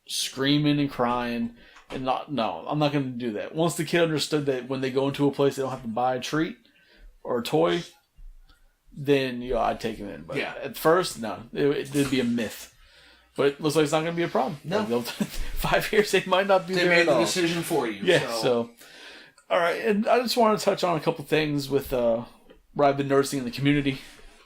S5: screaming and crying. And I'm not going to do that. Once the kid understood that when they go into a place they don't have to buy a treat or a toy, then I'd take them in. But at first, no. It'd be a myth. But it looks like it's not going to be a problem.
S4: No.
S5: Like 5 years, they might not be there
S4: They made
S5: at
S4: the
S5: all.
S4: decision for you.
S5: Yeah, so. All right, and I just want to touch on a couple things with... where I've been noticing in the community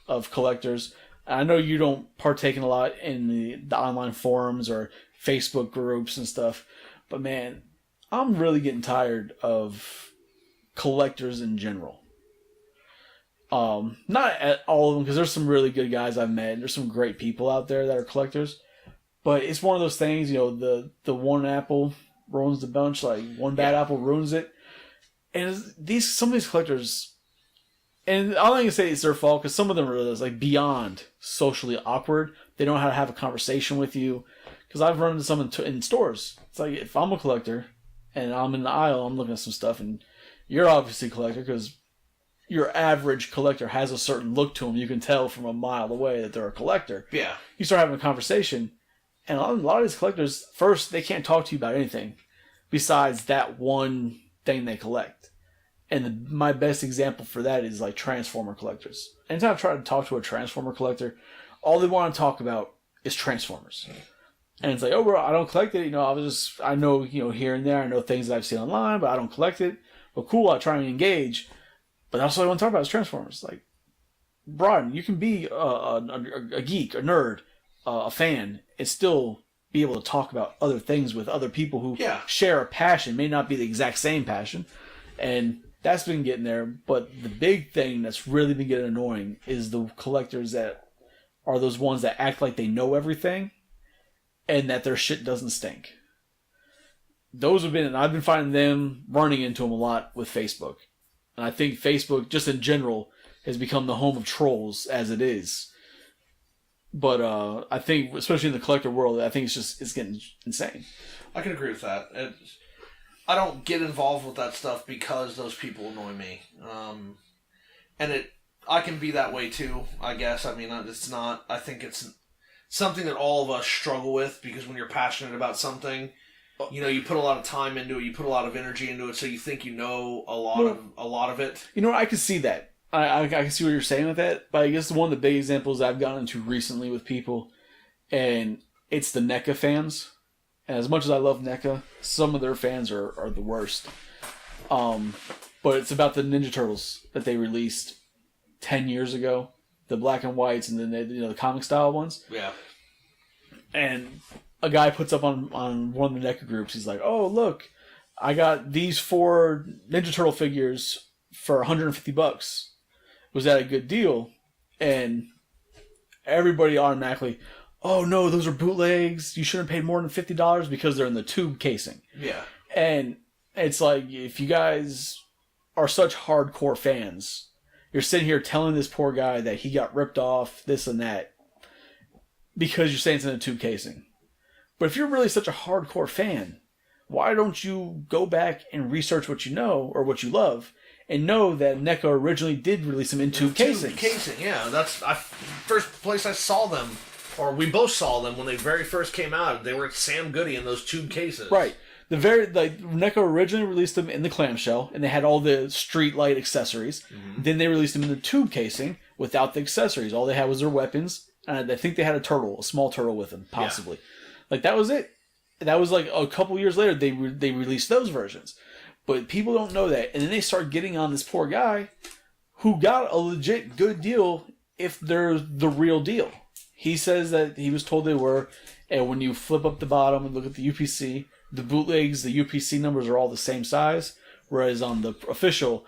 S5: of collectors. I know you don't partake in a lot in the online forums or Facebook groups and stuff, but man, I'm really getting tired of collectors in general. Not at all of them, because there's some really good guys I've met. There's some great people out there that are collectors, but it's one of those things, the one apple ruins the bunch, like one bad apple ruins it. And some of these collectors... And I'm not going to say it's their fault, because some of them are like beyond socially awkward. They don't know how to have a conversation with you. Because I've run into some in stores. It's like, if I'm a collector, and I'm in the aisle, I'm looking at some stuff, and you're obviously a collector, because your average collector has a certain look to them. You can tell from a mile away that they're a collector.
S4: Yeah.
S5: You start having a conversation, and a lot of these collectors, first, they can't talk to you about anything besides that one thing they collect. And my best example for that is like Transformer collectors. Anytime I try to talk to a Transformer collector, all they want to talk about is Transformers. And it's like, oh, bro, I don't collect it. I know, here and there, I know things that I've seen online, but I don't collect it. But cool, I try and engage. But that's all I want to talk about is Transformers. Like, Brian, you can be a geek, a nerd, a fan, and still be able to talk about other things with other people who share a passion. May not be the exact same passion. And that's been getting there. But the big thing that's really been getting annoying is the collectors that are those ones that act like they know everything and that their shit doesn't stink. Those have been, and I've been finding them running into them a lot with Facebook. And I think Facebook, just in general, has become the home of trolls as it is. But I think, especially in the collector world, I think it's getting insane.
S4: I can agree with that. I don't get involved with that stuff because those people annoy me. I can be that way too, I guess. I mean, it's not, I think it's something that all of us struggle with, because when you're passionate about something, you put a lot of time into it, you put a lot of energy into it, so you think you know a lot of it. I can see that. I can see what you're saying with that, but I guess one of the big examples I've gotten into recently with people, and it's the NECA fans. And as much as I love NECA, some of their fans are the worst. But it's about the Ninja Turtles that they released 10 years ago, the black and whites, and then the comic style ones. Yeah. And a guy puts up on one of the NECA groups, he's like, oh, look, I got these 4 Ninja Turtle figures for $150. Was that a good deal? And everybody automatically, oh no, those are bootlegs. You shouldn't have paid more than $50 because they're in the tube casing. Yeah. And it's like, if you guys are such hardcore fans, you're sitting here telling this poor guy that he got ripped off, this and that, because you're saying it's in a tube casing. But if you're really such a hardcore fan, why don't you go back and research what you know or what you love, and know that NECA originally did release them in tube casing? Yeah. That's first place I saw them, or we both saw them when they very first came out. They were at Sam Goody in those tube cases. Right. NECA originally released them in the clamshell, and they had all the street light accessories. Mm-hmm. Then they released them in the tube casing without the accessories. All they had was their weapons, and I think they had a small turtle with them, possibly. Yeah. That was it. That was a couple years later they released those versions. But people don't know that. And then they start getting on this poor guy who got a legit good deal if they're the real deal. He says that he was told they were, and when you flip up the bottom and look at the UPC, the bootlegs, the UPC numbers are all the same size, whereas on the official,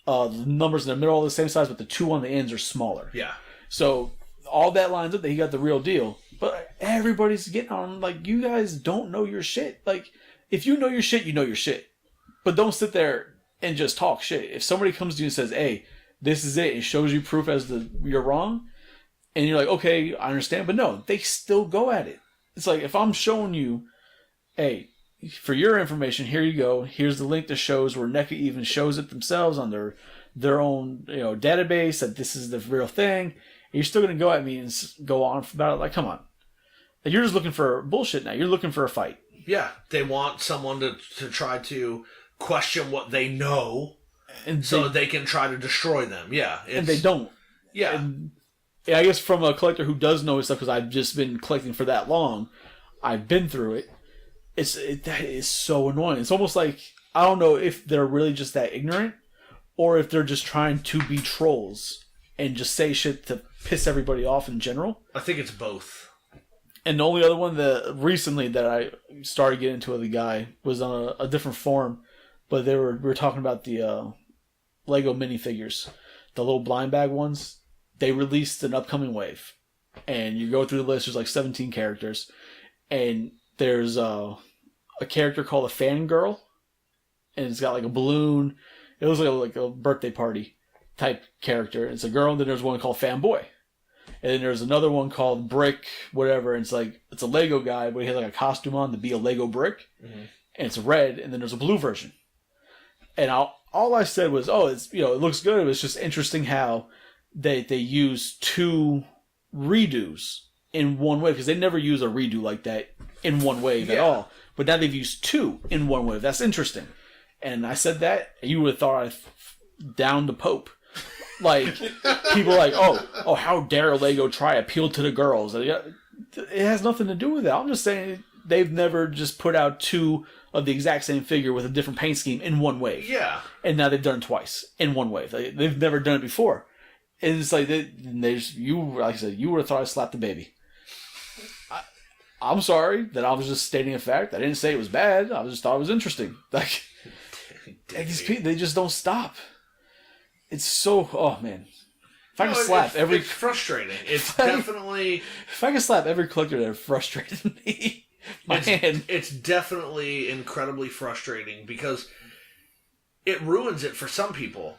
S4: the numbers in the middle are the same size, but the 2 on the ends are smaller. Yeah. So all that lines up that he got the real deal. But everybody's getting on, you guys don't know your shit. If you know your shit, you know your shit. But don't sit there and just talk shit. If somebody comes to you and says, hey, this is it, and shows you proof you're wrong, and you're like, okay, I understand. But no, they still go at it. It's like, if I'm showing you, hey, for your information, here you go. Here's the link that shows where NECA even shows it themselves on their own database that this is the real thing. And you're still going to go at me and go on about it. Come on. You're just looking for bullshit now. You're looking for a fight. Yeah, they want someone to try to question what they know, and so they can try to destroy them. Yeah, and they don't. Yeah. And I guess from a collector who does know his stuff, because I've just been collecting for that long, I've been through it. That is so annoying. It's almost like, I don't know if they're really just that ignorant, or if they're just trying to be trolls and just say shit to piss everybody off in general. I think it's both. And the only other one that recently that I started getting into with a guy was on a different forum, but we were talking about the Lego minifigures, the little blind bag ones. They released an upcoming wave, and you go through the list. There's 17 characters, and there's a character called a fangirl, and it's got a balloon. It looks like a birthday party type character. It's a girl, and then there's one called fanboy. And then there's another one called Brick, whatever. And it's a Lego guy, but he has a costume on to be a Lego brick. Mm-hmm. And it's red, and then there's a blue version. And all I said was, oh, it's it looks good. It was just interesting how they use 2 redos in one wave, because they never use a redo like that in one wave at all. But now they've used 2 in one wave. That's interesting. And I said that, and you would have thought I downed the Pope. People are like, oh, how dare Lego try appeal to the girls?
S5: it has nothing to do with that. I'm just saying they've never just put out 2 of the exact same figure with a different paint scheme in one wave.
S4: Yeah.
S5: And now they've done it twice in one wave. They've never done it before. And it's like, like I said, you would have thought I slapped the baby. I'm sorry that I was just stating a fact. I didn't say it was bad. I just thought it was interesting. Like these people, they just don't stop. It's so, oh man. If I could slap every...
S4: It's frustrating. It's definitely...
S5: If I could slap every collector that frustrated me,
S4: It's definitely incredibly frustrating because it ruins it for some people.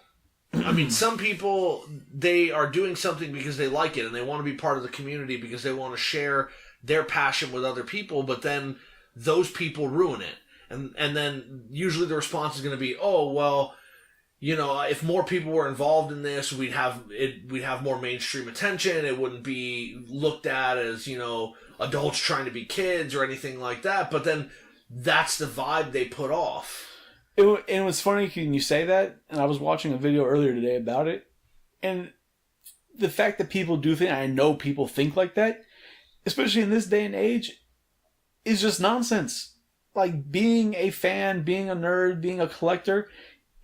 S4: I mean, some people, they are doing something because they like it and they want to be part of the community because they want to share their passion with other people, but then those people ruin it. And then usually the response is going to be, oh, well... if more people were involved in this, we'd have more mainstream attention. It wouldn't be looked at as, adults trying to be kids or anything like that. But then that's the vibe they put off.
S5: It was funny when you say that, and I was watching a video earlier today about it, and the fact that people do think, I know people think like that, especially in this day and age, is just nonsense. Like, being a fan, being a nerd, being a collector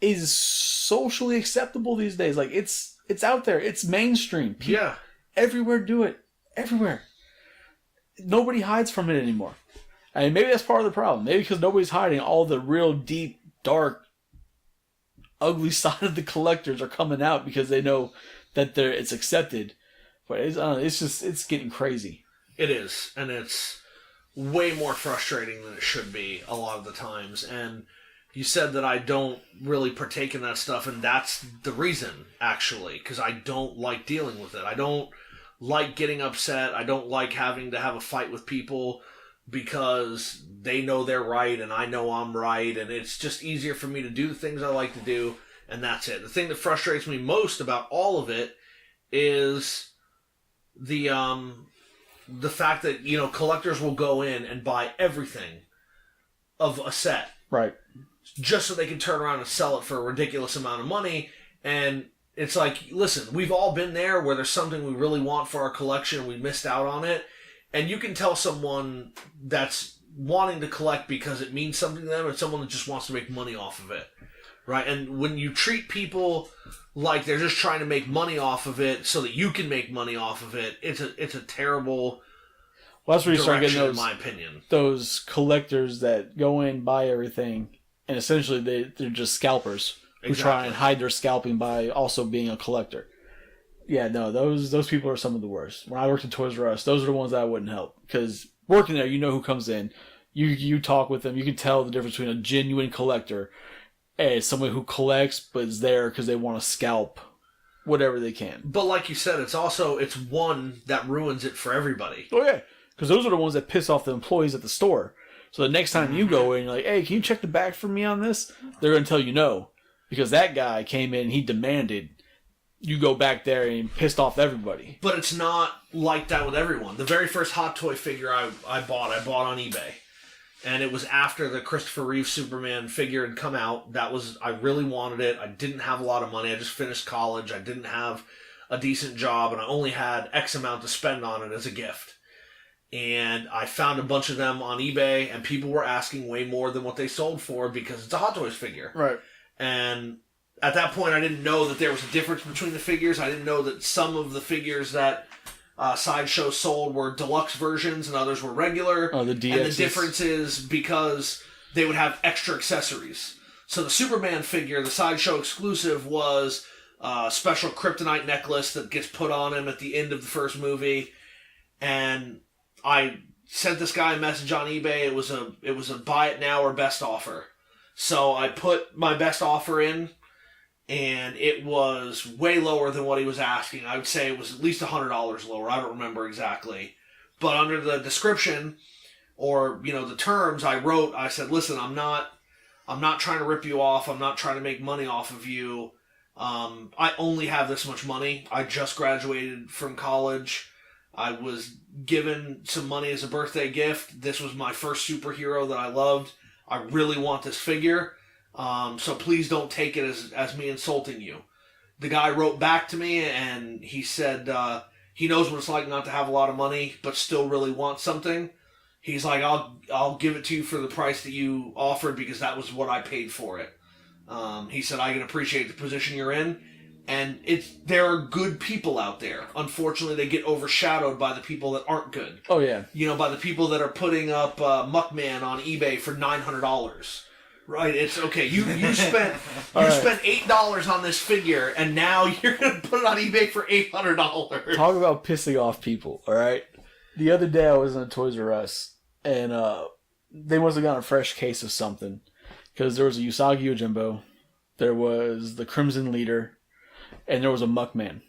S5: is socially acceptable these days. Like, it's out there. It's mainstream. People everywhere do it. Everywhere. Nobody hides from it anymore. I mean, maybe that's part of the problem. Maybe because nobody's hiding. All the real deep, dark, ugly side of the collectors are coming out because they know that it's accepted. But it's getting crazy.
S4: It is. And it's way more frustrating than it should be a lot of the times. And you said that I don't really partake in that stuff, and that's the reason, actually, because I don't like dealing with it. I don't like getting upset. I don't like having to have a fight with people because they know they're right and I know I'm right, and it's just easier for me to do the things I like to do, and that's it. The thing that frustrates me most about all of it is the fact that, collectors will go in and buy everything of a set.
S5: Right.
S4: Just so they can turn around and sell it for a ridiculous amount of money. And it's like, listen, we've all been there where there's something we really want for our collection and we missed out on it. And you can tell someone that's wanting to collect because it means something to them and someone that just wants to make money off of it. Right? And when you treat people like they're just trying to make money off of it so that you can make money off of it, it's a terrible...
S5: Well, that's where you start getting those,
S4: in my opinion.
S5: Those collectors that go in, buy everything, and essentially they're just scalpers who try and hide their scalping by also being a collector. Yeah, no, those people are some of the worst. When I worked at Toys R Us, those are the ones that I wouldn't help. Because working there, you know who comes in. You talk with them. You can tell the difference between a genuine collector and someone who collects but is there because they want to scalp whatever they can.
S4: But like you said, it's one that ruins it for everybody.
S5: Oh, yeah. Because those are the ones that piss off the employees at the store. So the next time you go in, you're like, hey, can you check the back for me on this? They're going to tell you no. Because that guy came in, he demanded you go back there and pissed off everybody.
S4: But it's not like that with everyone. The very first Hot Toy figure I bought on eBay. And it was after the Christopher Reeve Superman figure had come out. I really wanted it. I didn't have a lot of money. I just finished college. I didn't have a decent job. And I only had X amount to spend on it as a gift. And I found a bunch of them on eBay, and people were asking way more than what they sold for because it's a Hot Toys figure.
S5: Right.
S4: And at that point, I didn't know that there was a difference between the figures. I didn't know that some of the figures that Sideshow sold were deluxe versions and others were regular.
S5: Oh, the DXs.
S4: And the difference is because they would have extra accessories. So the Superman figure, the Sideshow exclusive, was a special kryptonite necklace that gets put on him at the end of the first movie. And I sent this guy a message on eBay. It was a buy it now or best offer. So I put my best offer in, and it was way lower than what he was asking. I would say it was at least $100 lower. I don't remember exactly. But under the description, or, the terms, I said, listen, I'm not trying to rip you off. I'm not trying to make money off of you. I only have this much money. I just graduated from college. I was given some money as a birthday gift. This was my first superhero that I loved. I really want this figure. So please don't take it as me insulting you. The guy wrote back to me and he said, he knows what it's like not to have a lot of money, but still really want something. He's like, I'll give it to you for the price that you offered because that was what I paid for it. He said, I can appreciate the position you're in. And there are good people out there. Unfortunately, they get overshadowed by the people that aren't good.
S5: Oh, yeah.
S4: You know, by the people that are putting up Muckman on eBay for $900. Right? It's okay. You spent $8 on this figure, and now you're going to put it on eBay for $800.
S5: Talk about pissing off people, all right? The other day I was in a Toys R Us, and they must have gotten a fresh case of something. Because there was a Usagi Yojimbo, there was the Crimson Leader, and there was a Muckman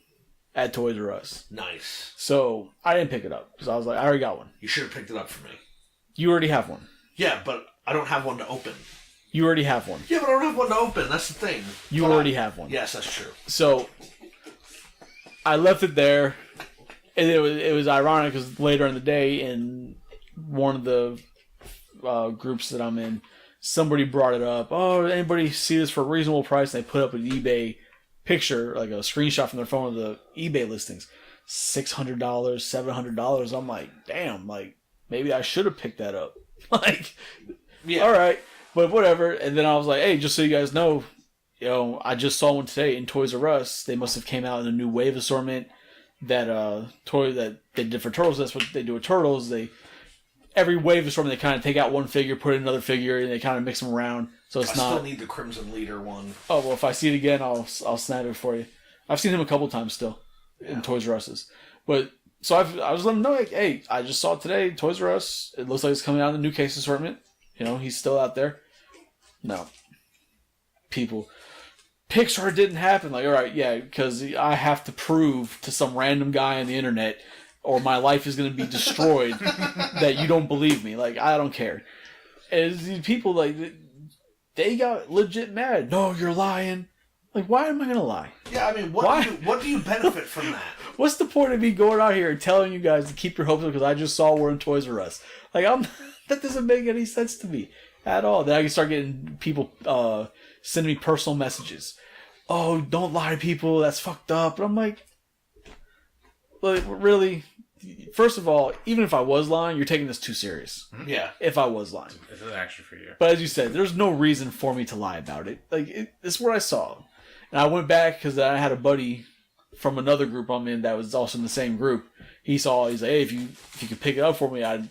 S5: at Toys R Us.
S4: Nice.
S5: So I didn't pick it up because I was like, I already got one.
S4: You should have picked it up for me.
S5: You already have one.
S4: Yeah, but I don't have one to open.
S5: You already have one.
S4: Yeah, but I don't have one to open. That's the thing.
S5: You already have one.
S4: Yes, that's true.
S5: So I left it there, and it was ironic because later in the day, in one of the groups that I'm in, somebody brought it up. Oh, anybody see this for a reasonable price? And they put up an eBay picture, like a screenshot from their phone of the eBay listings. $600, $700. I'm like, damn, like, maybe I should have picked that up. Like, yeah. All right. But whatever. And then I was like, hey, just so you guys know, I just saw one today in Toys R Us. They must have came out in a new wave assortment that that they did for Turtles. That's what they do with Turtles. Every wave assortment, they kind of take out one figure, put in another figure, and they kind of mix them around. So it's not. I still
S4: need the Crimson Leader one.
S5: Oh, well, if I see it again, I'll snap it for you. I've seen him a couple times still in Toys R Us's. But, so I was letting them know, like, hey, I just saw it today, Toys R Us. It looks like it's coming out in the new case assortment. He's still out there. No. People. Pixar didn't happen. Like, all right, yeah, because I have to prove to some random guy on the internet, or my life is going to be destroyed, that you don't believe me. Like, I don't care. And these people, like, they got legit mad. No, you're lying. Like, why am I going to lie?
S4: Yeah, I mean, what do you benefit from that?
S5: What's the point of me going out here and telling you guys to keep your hopes up because I just saw we're in Toys R Us? Like, that doesn't make any sense to me at all. Then I can start getting people sending me personal messages. Oh, don't lie to people. That's fucked up. And I'm like, really? First of all, even if I was lying, you're taking this too serious.
S4: Yeah.
S5: If I was lying.
S7: It's an action for you.
S5: But as you said, there's no reason for me to lie about it. Like, it's what I saw. And I went back because I had a buddy from another group I'm in that was also in the same group. He's like, hey, if you could pick it up for me, I'm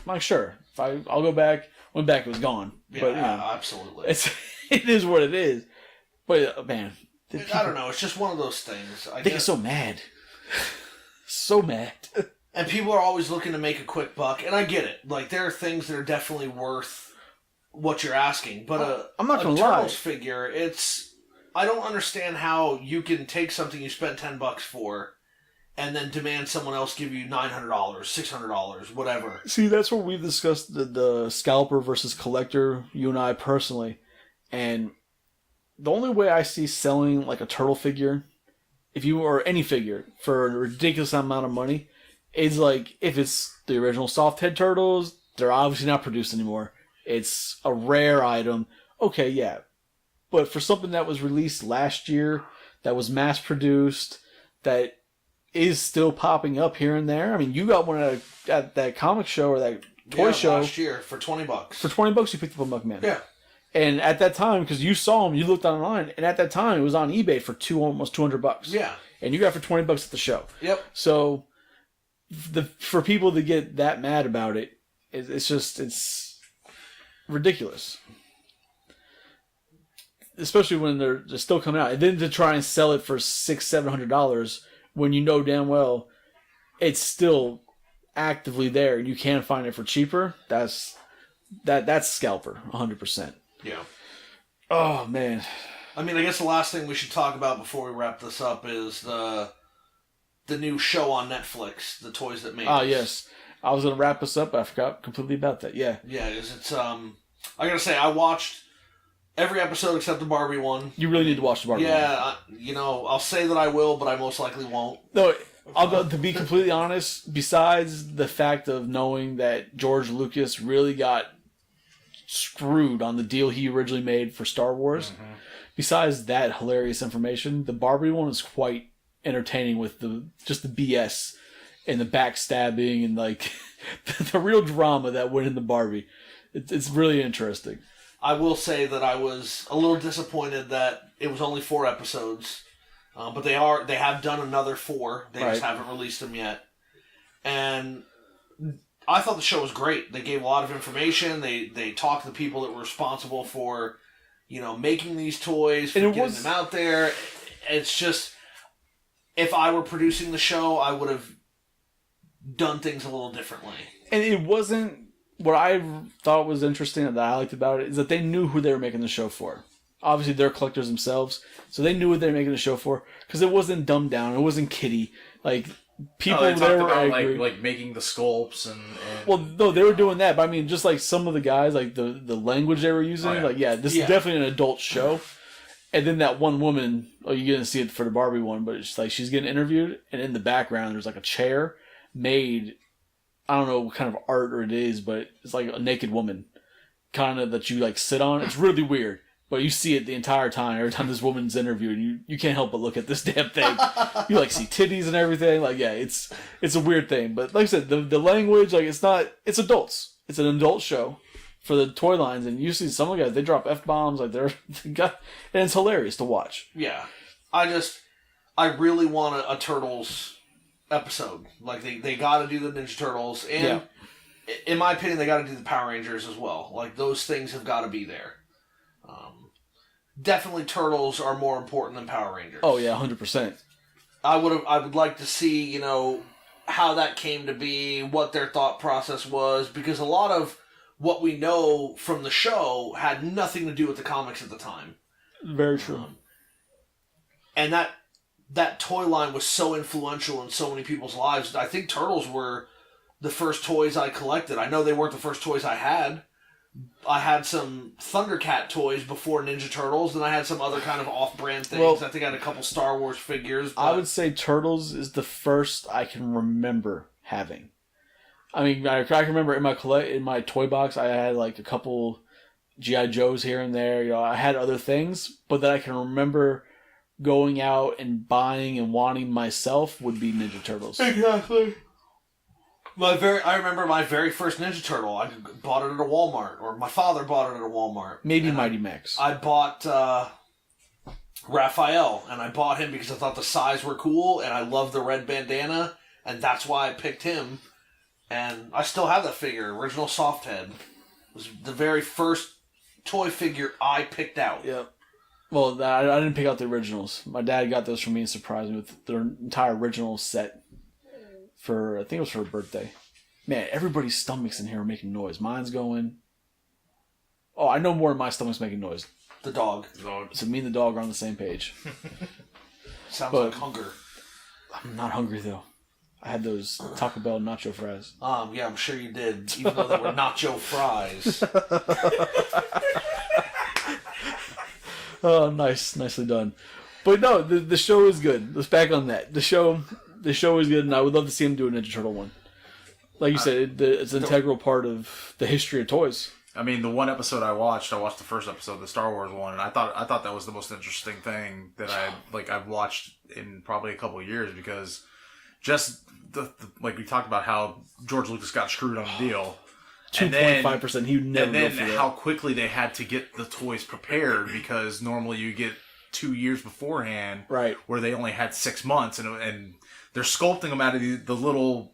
S5: like, sure. I'll go back. Went back, it was gone.
S4: Yeah,
S5: but,
S4: absolutely.
S5: It is what it is. But, man.
S4: I don't know. It's just one of those things.
S5: They get so mad. So mad.
S4: And people are always looking to make a quick buck, and I get it. Like, there are things that are definitely worth what you're asking. But
S5: I'm not gonna
S4: Turtles
S5: lie.
S4: figure, I don't understand how you can take something you spent $10 for and then demand someone else give you $900, $600, whatever.
S5: See, that's where we've discussed the scalper versus collector, you and I personally. And the only way I see selling like a turtle figure, or any figure, for a ridiculous amount of money, is like if it's the original soft head turtles, they're obviously not produced anymore. It's a rare item. Okay, yeah. But for something that was released last year, that was mass produced, that is still popping up here and there. I mean, you got one at that comic show or that toy show
S4: last year for $20.
S5: For $20, you picked up a Muckman.
S4: Yeah.
S5: And at that time, because you saw him, you looked online, and at that time, it was on eBay for almost $200.
S4: Yeah.
S5: And you got it for $20 at the show.
S4: Yep.
S5: So, for people to get that mad about it, it's ridiculous. Especially when they're still coming out. And then to try and sell it for $600-$700 when you know damn well it's still actively there and you can find it for cheaper, that's scalper, 100%.
S4: Yeah.
S5: Oh, man.
S4: I mean, I guess the last thing we should talk about before we wrap this up is the new show on Netflix, The Toys That Made Us.
S5: Ah, yes. I was going to wrap us up, but I forgot completely about that. Yeah.
S4: Yeah, it's I gotta say, I watched every episode except the Barbie one.
S5: You really need to watch the Barbie one.
S4: Yeah, I'll say that I will, but I most likely won't.
S5: No, to be completely honest, besides the fact of knowing that George Lucas really got screwed on the deal he originally made for Star Wars, besides that hilarious information, the Barbie one is quite entertaining with the BS and the backstabbing and like the real drama that went into Barbie. It's really interesting.
S4: I will say that I was a little disappointed that it was only 4 episodes, but they have done another 4. They just haven't released them yet, and I thought the show was great. They gave a lot of information. They talked to the people that were responsible for, making these toys, for getting them out there. It's just, if I were producing the show, I would have done things a little differently. And
S5: it wasn't. What I thought was interesting that I liked about it is that they knew who they were making the show for. Obviously, they're collectors themselves, so they knew what they were making the show for because it wasn't dumbed down. It wasn't kiddie. Like, people
S7: they talked about like making the sculpts and...
S5: Well, no, they were doing that, but I mean, just like some of the guys, like the language they were using, this is definitely an adult show. And then that one woman, you're gonna see it for the Barbie one, but it's like she's getting interviewed, and in the background there's like a chair made. I don't know what kind of art it is, but it's like a naked woman, kind of that you like sit on. It's really weird, but you see it the entire time. Every time this woman's interviewed, you can't help but look at this damn thing. You like see titties and everything. Like, yeah, it's a weird thing. But like I said, the language, like it's adults. It's an adult show for the toy lines, and you see some of the guys, they drop F-bombs, like and it's hilarious to watch.
S4: Yeah, I really want a Turtles episode. Like, they got to do the Ninja Turtles, and in my opinion, they got to do the Power Rangers as well. Like, those things have got to be there. Definitely, Turtles are more important than Power Rangers.
S5: Oh yeah, 100%.
S4: I would like to see, how that came to be, what their thought process was, because a lot of what we know from the show had nothing to do with the comics at the time.
S5: Very true.
S4: And that toy line was so influential in so many people's lives. I think Turtles were the first toys I collected. I know they weren't the first toys I had. I had some Thundercat toys before Ninja Turtles, and I had some other kind of off-brand things. Well, I think I had a couple Star Wars figures. But...
S5: I would say Turtles is the first I can remember having. I mean, I can remember in my toy box, I had like a couple G.I. Joes here and there. I had other things, but that I can remember going out and buying and wanting myself would be Ninja Turtles.
S4: Exactly. I remember my very first Ninja Turtle. I bought it at a Walmart, or my father bought it at a Walmart.
S5: Maybe Mighty Max.
S4: I bought Raphael, and I bought him because I thought the size were cool, and I loved the red bandana, and that's why I picked him. And I still have that figure, original Softhead. It was the very first toy figure I picked out.
S5: Yep. Well, I didn't pick out the originals. My dad got those for me and surprised me with their entire original set. I think it was for her birthday. Man, everybody's stomachs in here are making noise. Mine's going... Oh, I know more than my stomach's making noise.
S4: The dog.
S5: So me and the dog are on the same page.
S4: Sounds like hunger.
S5: I'm not hungry, though. I had those Taco Bell nacho fries.
S4: Yeah, I'm sure you did, even though they were nacho fries.
S5: Oh, nicely done. But no, the show is good. Let's back on that. The show is good, and I would love to see him do a Ninja Turtle one. Like you said, it's an integral part of the history of toys.
S7: I mean, the one episode I watched the first episode, the Star Wars one, and I thought that was the most interesting thing that I've watched in probably a couple of years, because just like we talked about how George Lucas got screwed on the deal.
S5: 2.5%. He would never.
S7: And then how quickly they had to get the toys prepared, because normally you get 2 years beforehand,
S5: right? Where
S7: they only had 6 months, and they're sculpting them out of the little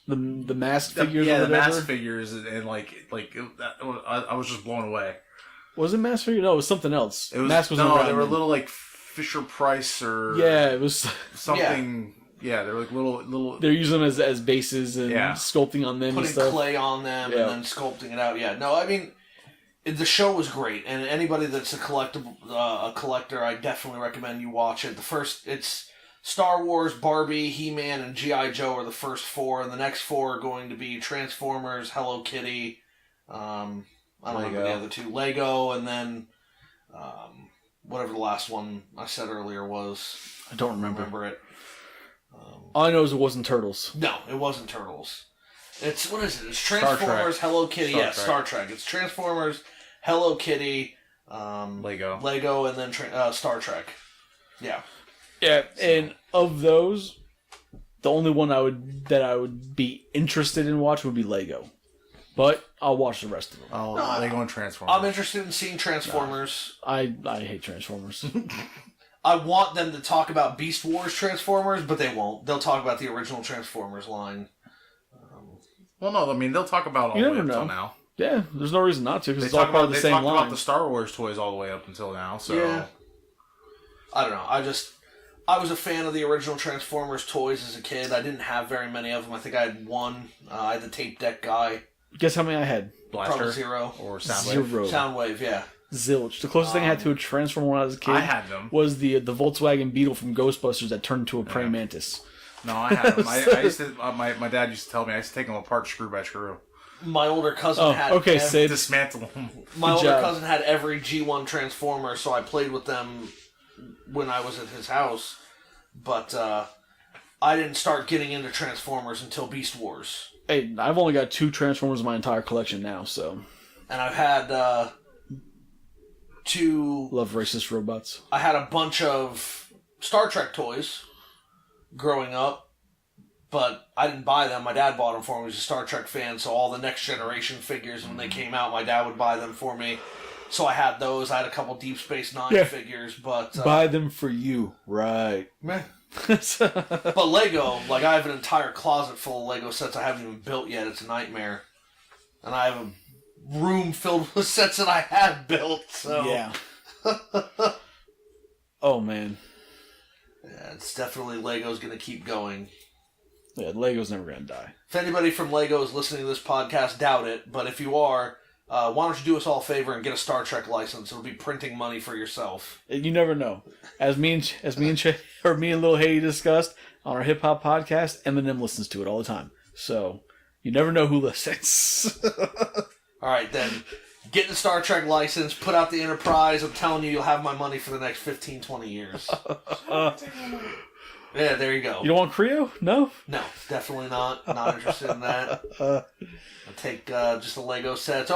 S5: the mask figures.
S7: The mask figures, and I was just blown away.
S5: Was it mask figure? No, it was something else.
S7: It was mask was no. They were little like Fisher Price or
S5: it was
S7: something. Yeah, they're like little.
S5: They're using them as bases and sculpting on them,
S4: putting
S5: and stuff.
S4: Clay on them, and then sculpting it out. Yeah, no, I mean, the show was great, and anybody that's a collector, I definitely recommend you watch it. It's Star Wars, Barbie, He-Man, and G.I. Joe are the first 4, and the next 4 are going to be Transformers, Hello Kitty, I don't remember the other 2, Lego, and then whatever the last one I said earlier was.
S5: I don't remember
S4: it.
S5: All I know is it wasn't Turtles.
S4: No, it wasn't Turtles. It's, what is it? It's Transformers, Hello Kitty. Star Trek. It's Transformers, Hello Kitty,
S7: Lego,
S4: and then Star Trek. Yeah.
S5: Yeah, and of those, the only one that I would be interested in watching would be Lego. But I'll watch the rest of them.
S7: Oh, Lego and Transformers.
S4: I'm interested in seeing Transformers.
S5: I hate Transformers.
S4: I want them to talk about Beast Wars Transformers, but they won't. They'll talk about the original Transformers line.
S7: Well, no, I mean, they'll talk about all the way up until now.
S5: Yeah, there's no reason not to, because it's all
S7: talk
S5: part of the
S7: they
S5: same
S7: talked
S5: line.
S7: about the Star Wars toys all the way up until now, so...
S4: Yeah. I don't know. I was a fan of the original Transformers toys as a kid. I didn't have very many of them. I think I had one. I had the tape deck guy.
S5: Guess how many I had?
S7: Blaster?
S4: Probably 0.
S7: Or Soundwave?
S5: 0.
S4: Soundwave, yeah.
S5: Zilch. The closest thing I had to a Transformer when I was a kid
S7: I had them.
S5: was the Volkswagen Beetle from Ghostbusters that turned into a praying mantis.
S7: No, I had them. I used to, my dad used to tell me I used to take them apart screw by screw.
S4: My older cousin had
S7: dismantle them.
S4: My older cousin had every G1 Transformer, so I played with them when I was at his house. But I didn't start getting into Transformers until Beast Wars.
S5: Hey, I've only got 2 Transformers in my entire collection now, so...
S4: And I've had 2...
S5: Love racist robots.
S4: I had a bunch of Star Trek toys growing up, but I didn't buy them. My dad bought them for me. He was a Star Trek fan, so all the Next Generation figures, when they came out, my dad would buy them for me. So I had those. I had a couple Deep Space Nine figures, but...
S5: buy them for you. Right.
S4: Meh. But Lego, like, I have an entire closet full of Lego sets I haven't even built yet. It's a nightmare. And I have a room filled with sets that I have built, so...
S5: Yeah. Oh, man.
S4: Yeah, it's definitely Lego's gonna keep going.
S5: Yeah, Lego's never gonna die.
S4: If anybody from Lego is listening to this podcast, doubt it. But if you are, why don't you do us all a favor and get a Star Trek license? It'll be printing money for yourself.
S5: You never know. As me and Lil Haiti discussed on our hip hop podcast, Eminem listens to it all the time. So you never know who listens.
S4: All right, then get the Star Trek license, put out the Enterprise. I'm telling you, you'll have my money for the next 15, 20 years. Yeah, there you go.
S5: You don't want Creo? No?
S4: No, definitely not. Not interested in that. I'll take just the Lego sets.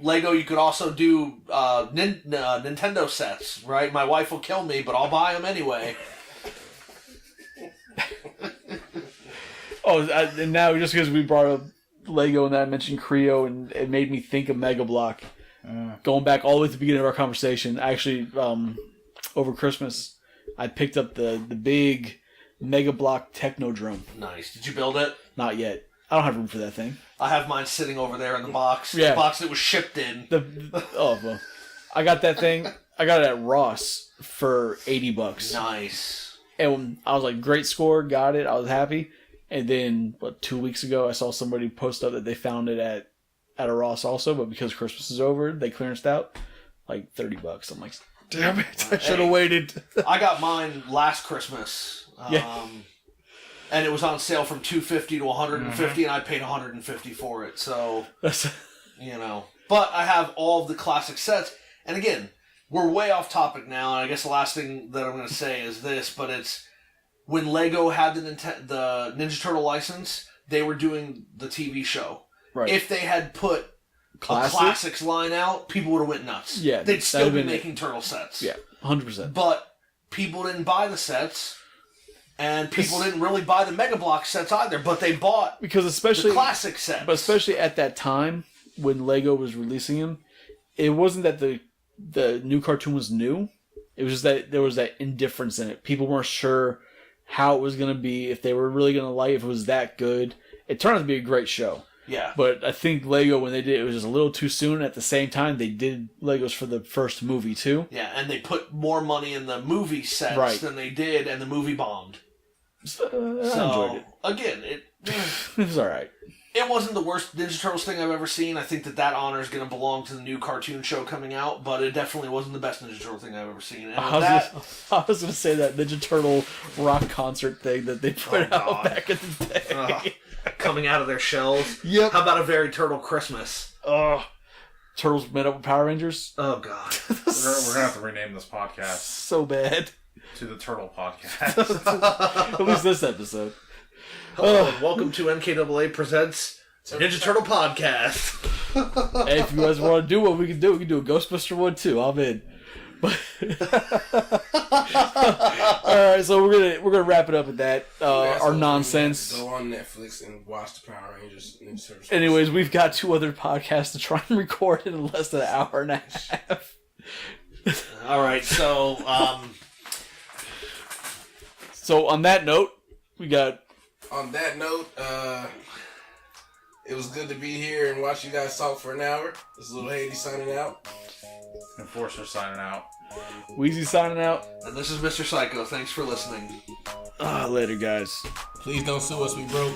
S4: Lego, you could also do Nintendo sets, right? My wife will kill me, but I'll buy them anyway.
S5: And now just because we brought up Lego and that I mentioned Creo, and it made me think of Mega Block. Going back all the way to the beginning of our conversation, actually, over Christmas, I picked up the big Mega Block Technodrome.
S4: Nice. Did you build it?
S5: Not yet. I don't have room for that thing.
S4: I have mine sitting over there in the box.
S5: Yeah.
S4: The box that was shipped in.
S5: Well, I got that thing. I got it at Ross for $80.
S4: Nice.
S5: And I was like, great score, got it. I was happy. And then, 2 weeks ago, I saw somebody post up that they found it at a Ross also, but because Christmas is over, they clearanced out like $30. I'm like, damn it! I should have waited.
S4: I got mine last Christmas. And it was on sale from $250 to $150, and I paid $150 for it. So, But I have all of the classic sets. And again, we're way off topic now, and I guess the last thing that I'm going to say is this, but it's when Lego had the Ninja Turtle license, they were doing the TV show.
S5: Right.
S4: If they had put a classics line out, people would have went nuts.
S5: Yeah,
S4: they'd still be making turtle sets.
S5: Yeah, 100%.
S4: But people didn't buy the sets. And people didn't really buy the Mega Block sets either, but they bought the classic sets.
S5: But especially at that time, when Lego was releasing them, it wasn't that the new cartoon was new. It was just that there was that indifference in it. People weren't sure how it was going to be, if they were really going to like it, if it was that good. It turned out to be a great show.
S4: Yeah.
S5: But I think Lego, when they did it, was just a little too soon. At the same time, they did Legos for the first movie, too.
S4: Yeah, and they put more money in the movie sets than they did, and the movie bombed.
S5: I enjoyed it.
S4: Again, it
S5: was alright.
S4: It wasn't the worst Ninja Turtles thing I've ever seen. I think that honor is going to belong to the new cartoon show coming out, but it definitely wasn't the best Ninja Turtle thing I've ever seen. And
S5: I was going to say that Ninja Turtle rock concert thing that they put out back in the day.
S4: Coming out of their shells.
S5: Yep.
S4: How about a Very Turtle Christmas?
S5: Turtles met up with Power Rangers.
S4: Oh, God.
S7: We're going to have to rename this podcast.
S5: So bad.
S7: To the Turtle Podcast.
S5: At least this episode.
S4: Hello, and welcome to NKAA Presents Ninja Turtle Podcast.
S5: Hey, if you guys want to do what we can do a Ghostbuster one too. I'm in. But all right, so we're gonna wrap it up with that. Our nonsense.
S6: Go on Netflix and watch the Power Rangers.
S5: Anyways, we've got 2 other podcasts to try and record in less than an hour and a half.
S4: All right, so
S5: so on that note, we got.
S6: On that note, it was good to be here and watch you guys talk for an hour. This is Lil Haiti signing out.
S7: Enforcer signing out.
S5: Weizie signing out.
S4: And this is Mr. Psycho. Thanks for listening.
S5: Later, guys.
S6: Please don't sue us. We broke.